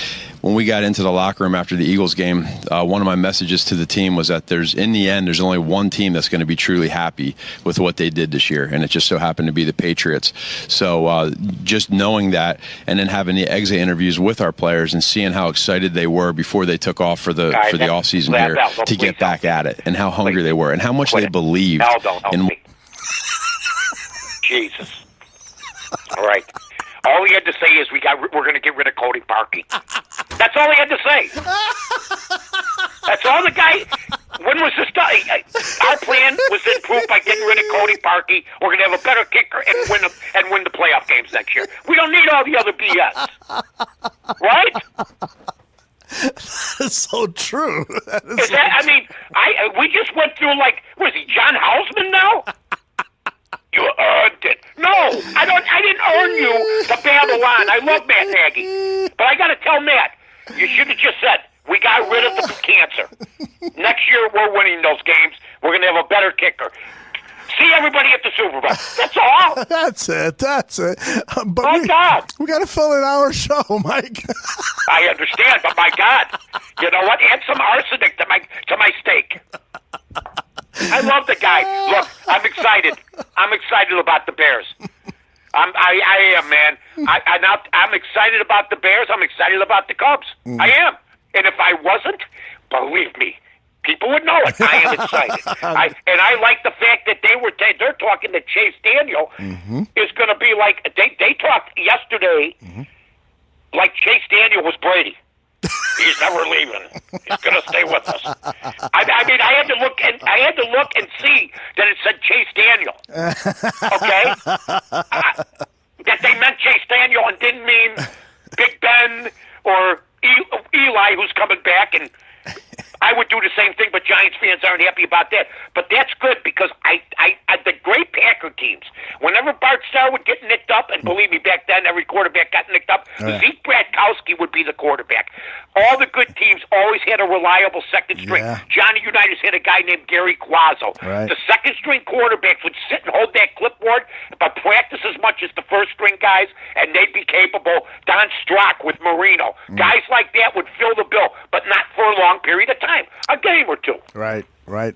When we got into the locker room after the Eagles game, one of my messages to the team was that in the end, there's only one team that's going to be truly happy with what they did this year, and it just so happened to be the Patriots. So just knowing that, and then having the exit interviews with our players and seeing how excited they were before they took off for the offseason here to get back at it, and how hungry they were, and how much they believed in. Jesus. All right. All he had to say is we're going to get rid of Cody Parkey. That's all he had to say. That's all the guy. When was the study? Our plan was to improve by getting rid of Cody Parkey. We're going to have a better kicker and win the playoff games next year. We don't need all the other BS, right? That's so true. We just went through was he John Houseman now? You earned it. No, I didn't earn you to babble on. I love Matt Nagy. But I got to tell Matt, you should have just said, we got rid of the cancer. Next year, we're winning those games. We're going to have a better kicker. See everybody at the Super Bowl. That's all. That's it. But God. We got to fill in our show, Mike. I understand, but my God. You know what? Add some arsenic to my steak. I love the guy. Look, I'm excited. I'm excited about the Bears. I am, man. I'm excited about the Bears. I'm excited about the Cubs. I am. And if I wasn't, believe me, people would know it. I am excited. I like the fact that they're talking that Chase Daniel is going to be like, they talked yesterday like Chase Daniel was Brady. He's never leaving. He's going to stay with us. I had to look and see that it said Chase Daniel. Okay? That they meant Chase Daniel and didn't mean Big Ben or Eli, who's coming back. And I would do the same thing, but Giants fans aren't happy about that. But that's good because the great Packer teams, whenever Bart Starr would get nicked up, and believe me, back then every quarterback got nicked up, Zeke Bratkowski would be the quarterback. All the good teams always had a reliable second string. Yeah. Johnny Unitas had a guy named Gary Quazzo. Right. The second string quarterbacks would sit and hold that clipboard, but practice as much as the first string guys, and they'd be capable. Don Strock with Marino. Guys like that would fill the bill, but not for a long period of time. A game or two. Right.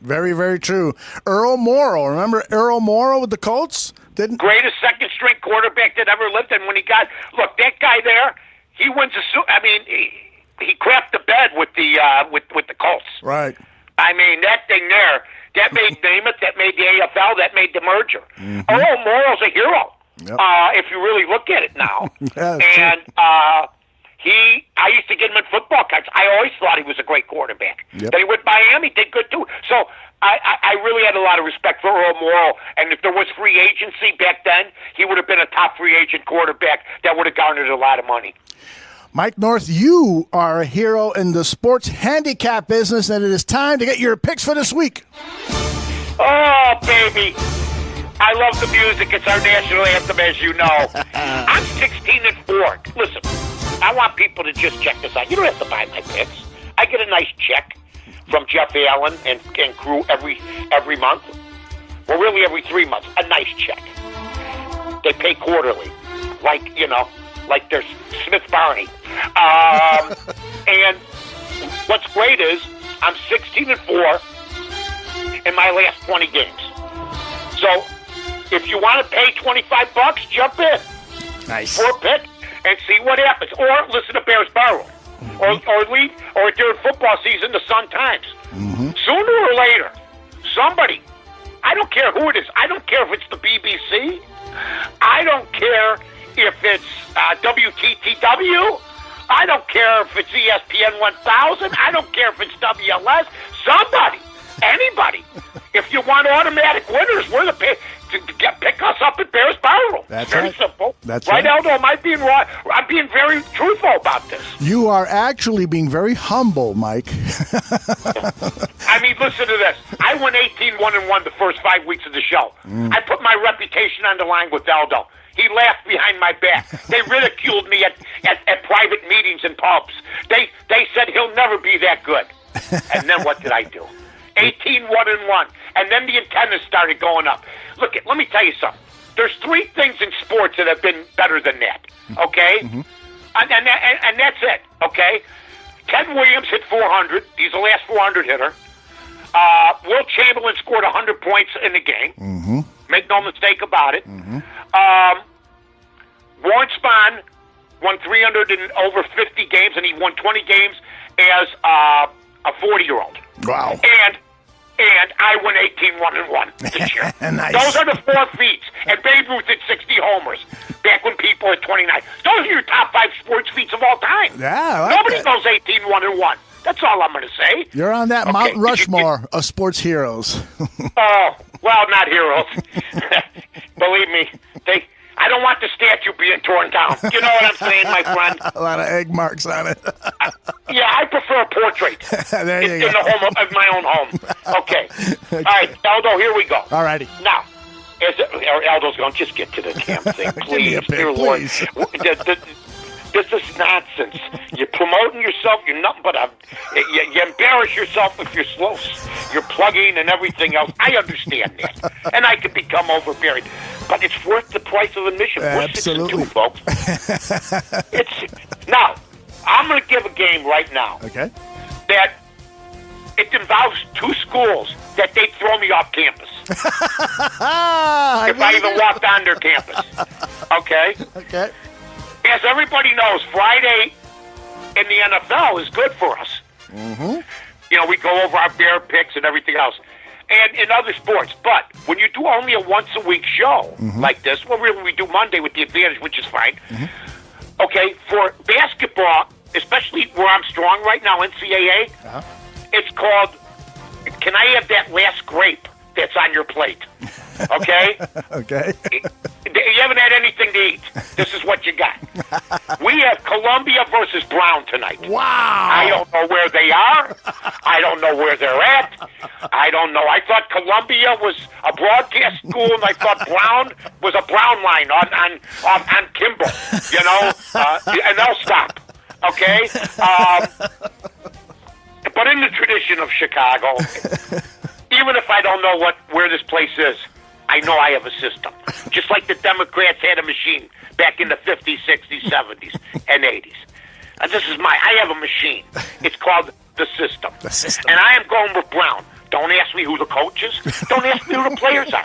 Very, very true. Earl Morrow. Remember Earl Morrow with the Colts? Greatest second string quarterback that ever lived. And when that guy there, he wins he crapped the bed with the Colts. Right. I mean, that thing there, that made Namath, that made the AFL, that made the merger. Earl Morrow's a hero. Yep. If you really look at it now. Yeah, I used to get him in football cards. I always thought he was a great quarterback. Yep. Then he went Miami, did good too. So I really had a lot of respect for Earl Morrow. And if there was free agency back then, he would have been a top free agent quarterback that would have garnered a lot of money. Mike North, you are a hero in the sports handicap business, and it is time to get your picks for this week. Oh, baby. I love the music. It's our national anthem, as you know. I'm 16-4. Listen, I want people to just check this out. You don't have to buy my picks. I get a nice check from Jeff Allen and crew every month. Well, really every 3 months. A nice check. They pay quarterly, like there's Smith Barney. And what's great is I'm 16-4 in my last 20 games. So if you want to pay $25, jump in. Nice. For a pick and see what happens. Or listen to Bears Barroom. Or during football season, the Sun Times. Sooner or later, somebody, I don't care who it is. I don't care if it's the BBC. I don't care if it's WTTW. I don't care if it's ESPN 1000. I don't care if it's WLS. Somebody, anybody. If you want automatic winners, we're the pick us up at Bears Barroom. That's very right. simple. That's right, right. Aldo? Am I being wrong? I'm being very truthful about this. You are actually being very humble, Mike. I mean, listen to this. I went 18-1-1 the first 5 weeks of the show. I put my reputation on the line with Aldo. He laughed behind my back. They ridiculed me at private meetings and pubs. They said he'll never be that good. And then what did I do? 18-1-1. And then the antennas started going up. Look, let me tell you something. There's 3 things in sports that have been better than that, okay? Mm-hmm. And that's it, okay? Ted Williams hit 400. He's the last 400 hitter. Will Chamberlain scored 100 points in the game. Mm-hmm. Make no mistake about it. Mm-hmm. Warren Spahn won 300 and over 50 games, and he won 20 games as a 40-year-old. Wow. And I won 18-1-1 this year. Nice. Those are the 4 feats. And Babe Ruth hit 60 homers back when people had 29. Those are your top 5 sports feats of all time. Yeah, I like Nobody that. goes 18-1-1. That's all I'm going to say. You're on that Mount Rushmore of sports heroes. Oh, well, not heroes. Believe me, I don't want the statue being torn down. You know what I'm saying, my friend? A lot of egg marks on it. Yeah, I prefer a portrait There you in go. the home of my own home. Okay. All right, Aldo, here we go. All righty. Now, Aldo's going, just get to the damn thing, Give me a please. pick, Dear Lord. please. This is nonsense. You're promoting yourself. You're nothing but you embarrass yourself if you're slow. You're plugging and everything else. I understand that. And I could become overbearing. But it's worth the price of admission. We're Absolutely. 6-2, folks. Now, I'm going to give a game right now. Okay. That it involves 2 schools that they'd throw me off campus. If I even walked on their campus. Okay? Okay. As everybody knows, Friday in the NFL is good for us. Mm-hmm. You know, we go over our bear picks and everything else. And in other sports. But when you do only a once-a-week show like this, well, really we do Monday with the advantage, which is fine. Mm-hmm. Okay, for basketball, especially where I'm strong right now, NCAA, it's called, can I have that last grape that's on your plate? Okay? Okay. You haven't had anything to eat. This is what you got. We have Columbia versus Brown tonight. Wow. I don't know where they are. I don't know where they're at. I don't know. I thought Columbia was a broadcast school, and I thought Brown was a Brown line on Kimball, you know, and they'll stop. Okay? But in the tradition of Chicago, even if I don't know where this place is, I know I have a system. Just like the Democrats had a machine back in the 50s, 60s, 70s, and 80s. And I have a machine. It's called the system. The system. And I am going with Brown. Don't ask me who the coach is. Don't ask me who the players are.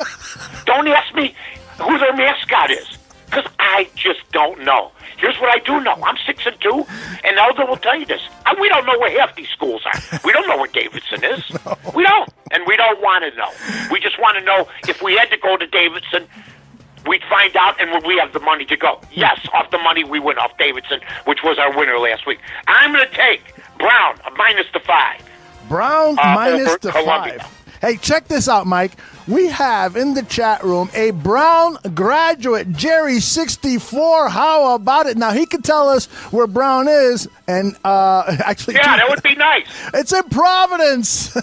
Don't ask me who their mascot is. Because I just don't know. Here's what I do know. I'm 6-2, and Aldo will tell you this. We don't know where half these schools are. We don't know where Davidson is. No. We don't. And we don't want to know. We just want to know if we had to go to Davidson, we'd find out, and would we have the money to go? Yes, off the money we win off Davidson, which was our winner last week. I'm going to take Brown, minus the 5. Brown minus the Columbia. 5. Hey, check this out, Mike. We have in the chat room a Brown graduate, Jerry64. How about it? Now, he can tell us where Brown is. And actually, yeah, that would be nice. It's in Providence.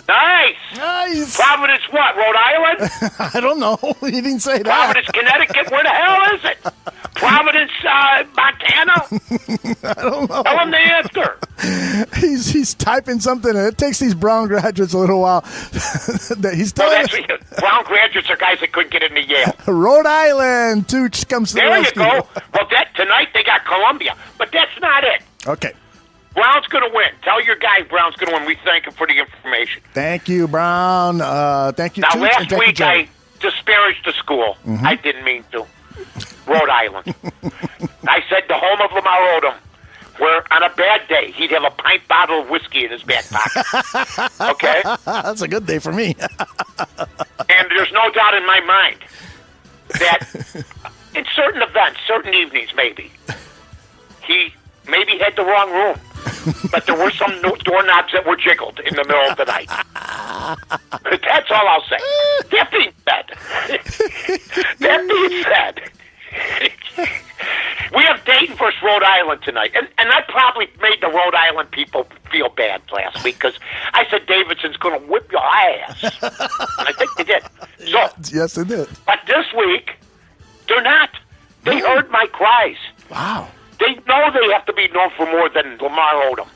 Nice. Nice. Providence what, Rhode Island? I don't know. He didn't say that. Providence, Connecticut? Where the hell is it? Providence, Montana? I don't know. Tell him the answer. He's typing something, and it takes these Brown graduates a little while. He's telling us. Brown graduates are guys that couldn't get into Yale. Rhode Island, Tooch comes to the There you rescue. go. Well, tonight they got Columbia, but that's not it. Okay. Brown's going to win. Tell your guy Brown's going to win. We thank him for the information. Thank you, Brown. Thank you, Now, Tooch, and last thank you, week Jerry. I disparaged the school. I didn't mean to. Rhode Island. I said the home of Lamar Odom, where on a bad day he'd have a pint bottle of whiskey in his back pocket. Okay? That's a good day for me. And there's no doubt in my mind that in certain events, certain evenings maybe, he maybe had the wrong room. But there were some doorknobs that were jiggled in the middle of the night. That's all I'll say. That being said, we have Dayton versus Rhode Island tonight. And I probably made the Rhode Island people feel bad last week because I said Davidson's going to whip your ass. And I think they did. So, Yes, they did. but this week, they're not. They heard my cries. Wow. They know they have to be known for more than Lamar Odom.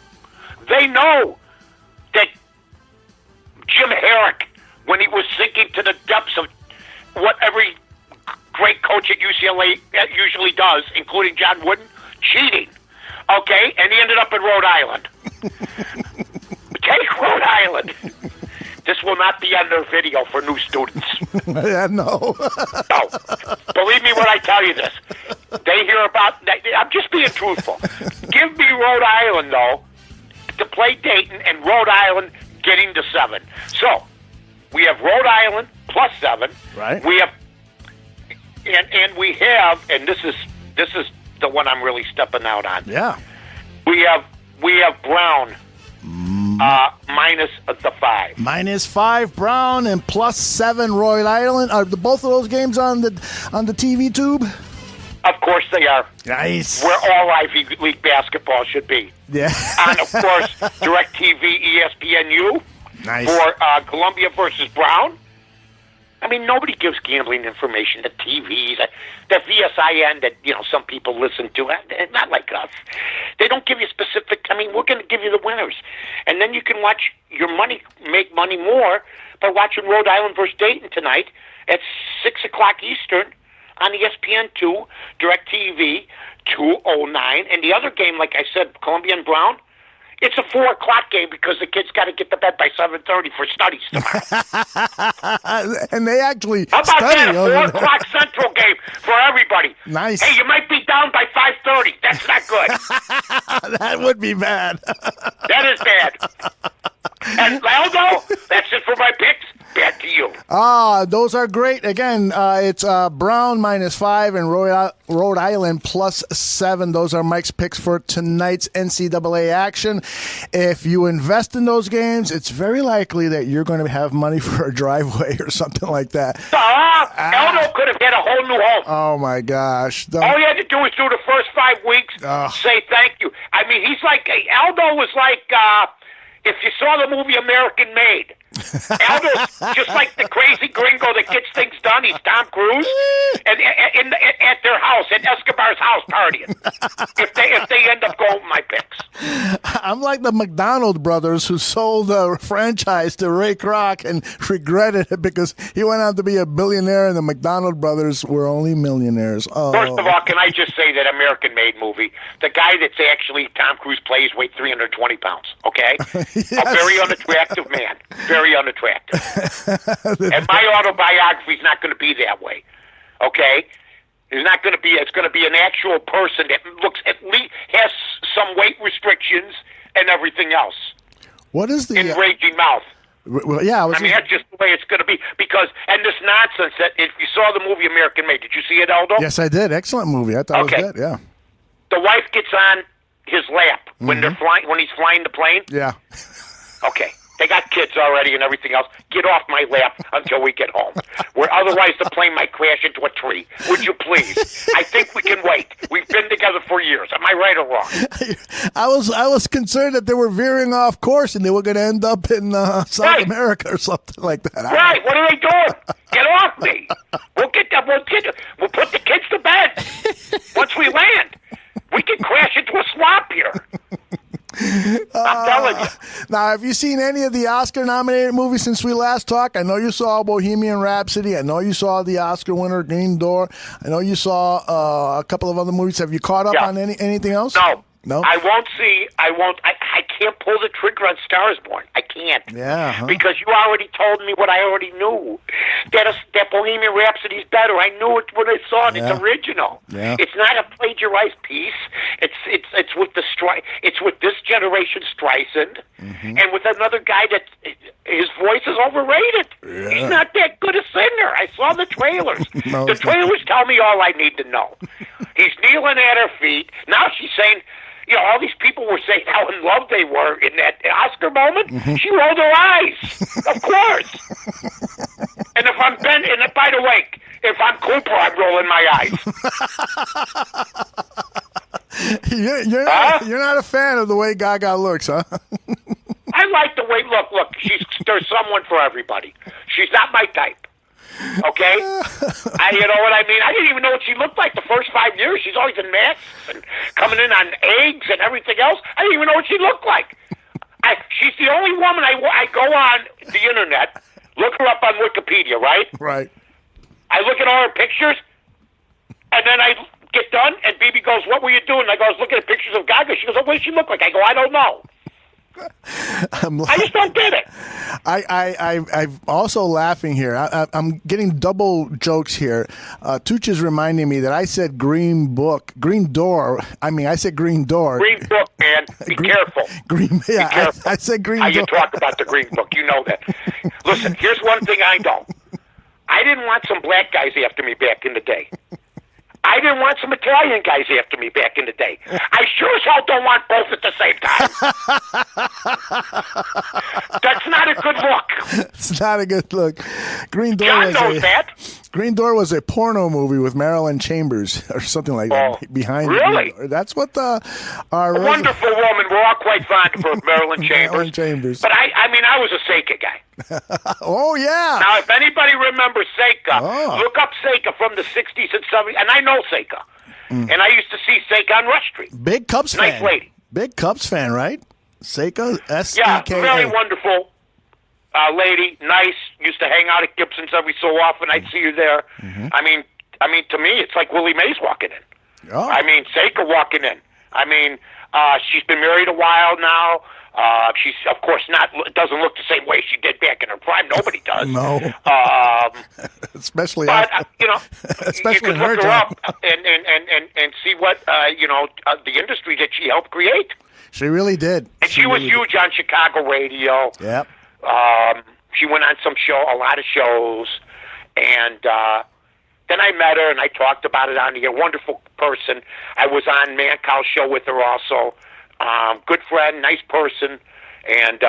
They know that Jim Herrick, when he was sinking to the depths of what every great coach at UCLA usually does, including John Wooden, cheating. Okay, and he ended up in Rhode Island. Take Rhode Island. This will not be on their video for new students. Yeah, no. No. Believe me when I tell you this. They hear about... I'm just being truthful. Give me Rhode Island, though, to play Dayton, and Rhode Island getting to 7. So, we have Rhode Island plus 7. Right. We have... And we have... And this is the one I'm really stepping out on. Yeah. We have Brown... minus the 5. Minus 5 Brown and plus 7 Rhode Island. Are both of those games on the TV tube? Of course they are. Nice. Where all Ivy League basketball should be. Yeah. And of course, DirecTV, ESPNU. Nice. For Columbia versus Brown. I mean, nobody gives gambling information to TVs, the VSIN that, some people listen to. Not like us. They don't give you specific. I mean, we're going to give you the winners. And then you can watch make money more by watching Rhode Island versus Dayton tonight at 6 o'clock Eastern on ESPN2, DirecTV, 209. And the other game, like I said, Columbia and Brown, it's a 4 o'clock game because the kids got to get to bed by 7:30 for studies tomorrow. And they actually How about study that? A 4 o'clock Central game for everybody. Nice. Hey, you might be down by 5:30. That's not good. That would be bad. That is bad. And Aldo, that's it for my picks. Back to you. Those are great. Again, it's Brown minus 5 and Rhode Island plus 7. Those are Mike's picks for tonight's NCAA action. If you invest in those games, it's very likely that you're going to have money for a driveway or something like that. Aldo could have had a whole new home. Oh, my gosh. All he had to do was do the first 5 weeks, say thank you. I mean, he's like, Aldo was like, if you saw the movie American Made, Aldo's just like the crazy gringo that gets things done. He's Tom Cruise, and at their house, at Escobar's house, partying. If they end up going with my picks, I'm like the McDonald brothers who sold the franchise to Ray Kroc and regretted it because he went on to be a billionaire, and the McDonald brothers were only millionaires. Oh. First of all, can I just say that American Made movie, the guy that's actually Tom Cruise plays weighs 320 pounds. Okay, Yes. A very unattractive man. Very unattractive. And my autobiography is not going to be that way. Okay? It's not going to be. It's going to be an actual person that looks at least has some weight restrictions and everything else. What is the enraging mouth? Well, yeah, I mean, that's just the way it's going to be. Because and this nonsense that if you saw the movie American Made, did you see it, Aldo? Yes, I did. Excellent movie. I thought it was good. Yeah. The wife gets on his lap when they're flying. When he's flying the plane. Yeah. Okay. They got kids already and everything else. Get off my lap until we get home. Where otherwise the plane might crash into a tree. Would you please? I think we can wait. We've been together for years. Am I right or wrong? I was concerned that they were veering off course and they were going to end up in South America or something like that. Right. What are they doing? Get off me. We'll get them. We'll put the kids to bed once we land. We can crash into a swamp here. I'm telling you. Now, have you seen any of the Oscar-nominated movies since we last talked? I know you saw Bohemian Rhapsody. I know you saw the Oscar winner, Green Door. I know you saw a couple of other movies. Have you caught up on anything else? No. I won't see. I can't pull the trigger on Star is Born. I can't. Yeah. Huh? Because you already told me what I already knew. That Bohemian Rhapsody is better. I knew it when I saw it. Yeah. It's original. Yeah. It's not a plagiarized piece. It's with the It's with this generation Streisand, and with another guy that his voice is overrated. Yeah. He's not that good a singer. I saw the trailers. No, the trailers tell me all I need to know. He's kneeling at her feet. Now she's saying. You know, all these people were saying how in love they were in that Oscar moment. She rolled her eyes, of course. And by the way, if I'm Cooper, I'm rolling my eyes. You're not a fan of the way Gaga looks, huh? I like the way. Look. There's someone for everybody. She's not my type. Okay? You know what I mean? I didn't even know what she looked like the first 5 years. She's always in masks and coming in on eggs and everything else. I didn't even know what she looked like. She's the only woman I go on the internet, look her up on Wikipedia, right? Right. I look at all her pictures, and then I get done, and BB goes, "What were you doing?" I go, "I was looking at pictures of Gaga." She goes, "Oh, what does she look like?" I go, "I don't know." I just don't get it. I'm also laughing here. I'm getting double jokes here. Tooch is reminding me that I said green door. I said green door. Green book, man. Be careful. Green. Yeah, Be careful. I said green How door. you talk about the green book, you know that. Listen, here's one thing I know. I didn't want some black guys after me back in the day. I didn't want some Italian guys after me back in the day. I sure as hell don't want both at the same time. That's not a good look. It's not a good look. Green Door John knows that. Green Door was a porno movie with Marilyn Chambers or something like that. Behind really? That's what a wonderful woman. We're all quite fond of her, Marilyn Chambers. Marilyn Chambers. But I was a Seika guy. Oh, yeah. Now, if anybody remembers Seika, look up Seika from the 60s and 70s. And I know Seika. And I used to see Seika on Rush Street. Big Cubs fan. Nice lady. Big Cubs fan, right? Seika, S-E-K-A. Yeah, very wonderful lady. Nice. Used to hang out at Gibson's every so often. I'd see her there. Mm-hmm. I mean, to me, it's like Willie Mays walking in. Oh. Seika walking in. She's been married a while now. She's, of course, doesn't look the same way she did back in her prime. Nobody does. No. Especially especially you can look her up and see what, the industry that she helped create. She really did. And she was huge on Chicago radio. Yep. She went on a lot of shows, and then I met her and I talked about it on here. Wonderful person. I was on Mancow's show with her also. Good friend, nice person, and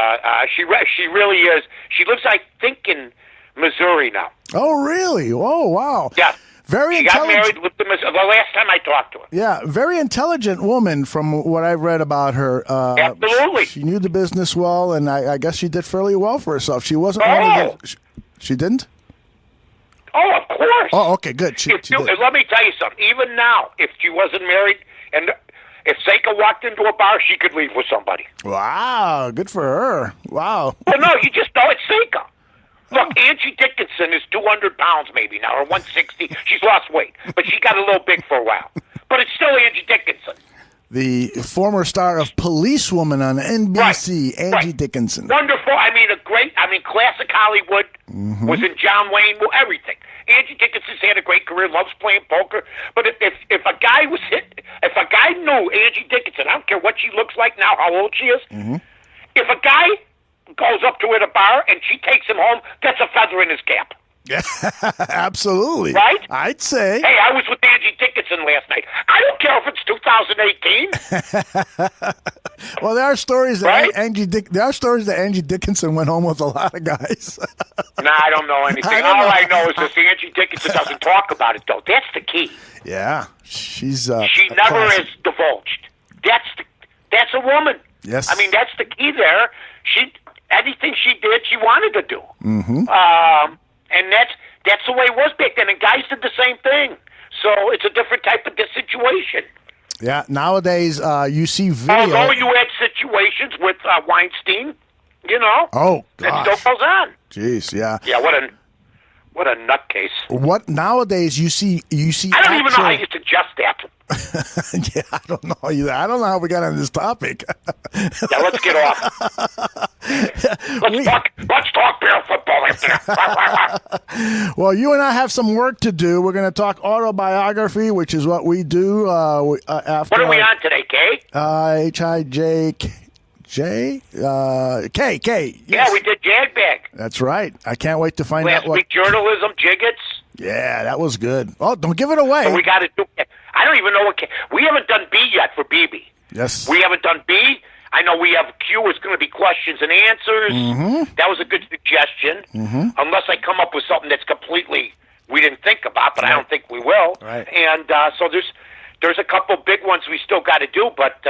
she really is. She lives, I think, in Missouri now. Oh, really? Oh, wow. Yeah. Very she got intelligent. married with the last time I talked to her. Yeah, very intelligent woman from what I've read about her. Absolutely. She knew the business well, and I guess she did fairly well for herself. She wasn't one of the... She didn't? Oh, of course. Oh, okay, good. She did. Let me tell you something. Even now, if she wasn't married, and if Seika walked into a bar, she could leave with somebody. Wow, good for her. Wow. Well, no, you just know it's Seika. Look, Angie Dickinson is 200 pounds maybe now, or 160. She's lost weight, but she got a little big for a while. But it's still Angie Dickinson. The former star of Policewoman on NBC, Angie Dickinson. Wonderful. Classic Hollywood, was in John Wayne, everything. Angie Dickinson's had a great career, loves playing poker. But if a guy knew Angie Dickinson, I don't care what she looks like now, how old she is, if a guy goes up to her at a bar and she takes him home, that's a feather in his cap. Yeah, absolutely. Right? I'd say. Hey, I was with Angie Dickinson last night. I don't care if it's 2018. Well, there are stories that right? Angie Dickinson went home with a lot of guys. Nah, I don't know anything. I know is that Angie Dickinson doesn't talk about it, though. That's the key. Yeah, she's. She never is divulged. That's a woman. Yes. That's the key there. Anything she did, she wanted to do. And that's the way it was back then. And guys did the same thing. So it's a different type of situation. Yeah, nowadays you see video. Although you had situations with Weinstein, Oh, gosh. It still goes on. Jeez, yeah. Yeah, what a nutcase. What nowadays you see? I don't even know how you suggest that. Yeah, I don't know either. I don't know how we got on this topic. Yeah, let's get off. Let's talk bear football after. Well, you and I have some work to do. We're going to talk autobiography, which is what we do after. What are we on today, Kay? H-I-J-K. K. Yes. Yeah, we did Jagbag. That's right. I can't wait to find out Last week, journalism, Jiggets. Yeah, that was good. Oh, don't give it away. So we got to do it. I don't even know what we haven't done B yet for BB. Yes. We haven't done B. I know we have Q. It's going to be questions and answers. That was a good suggestion. Unless I come up with something that's completely we didn't think about, but I don't think we will. Right. And so there's a couple big ones we still got to do. But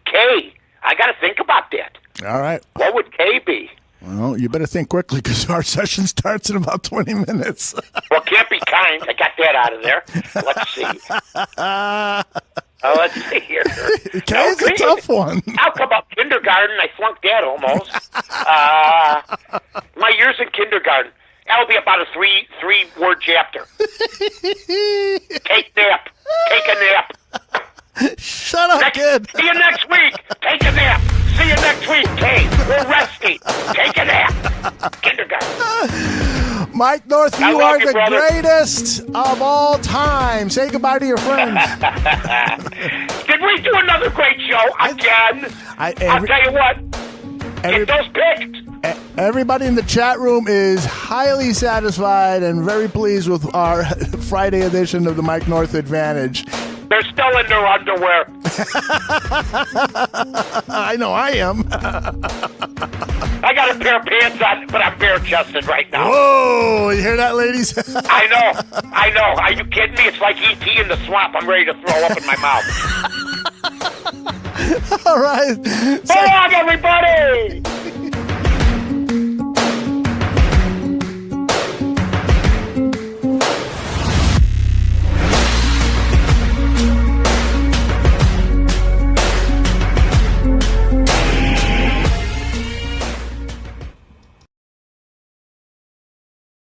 K, I got to think about that. All right. What would K be? Well, you better think quickly because our session starts in about 20 minutes. Well, can't be kind. I got that out of there. Let's see. Let's see here. K's a tough one. I'll come up kindergarten. I flunked that almost. My years in kindergarten. That'll be about a three-word chapter. Take nap. Take a nap. Shut up, kid. See you next week. Take a nap. See you next week, Kate. We're resting. Take a nap. Kindergarten. Mike North, I you love are you, the brother. greatest of all time. Say goodbye to your friends. Did we do another great show again? I'll tell you what. Get those picked. Everybody in the chat room is highly satisfied and very pleased with our Friday edition of the Mike North Advantage. They're still in their underwear. I know I am. I got a pair of pants on, but I'm bare-chested right now. Whoa, you hear that, ladies? I know. Are you kidding me? It's like E.T. in the swamp. I'm ready to throw up in my mouth. All right. So long, everybody!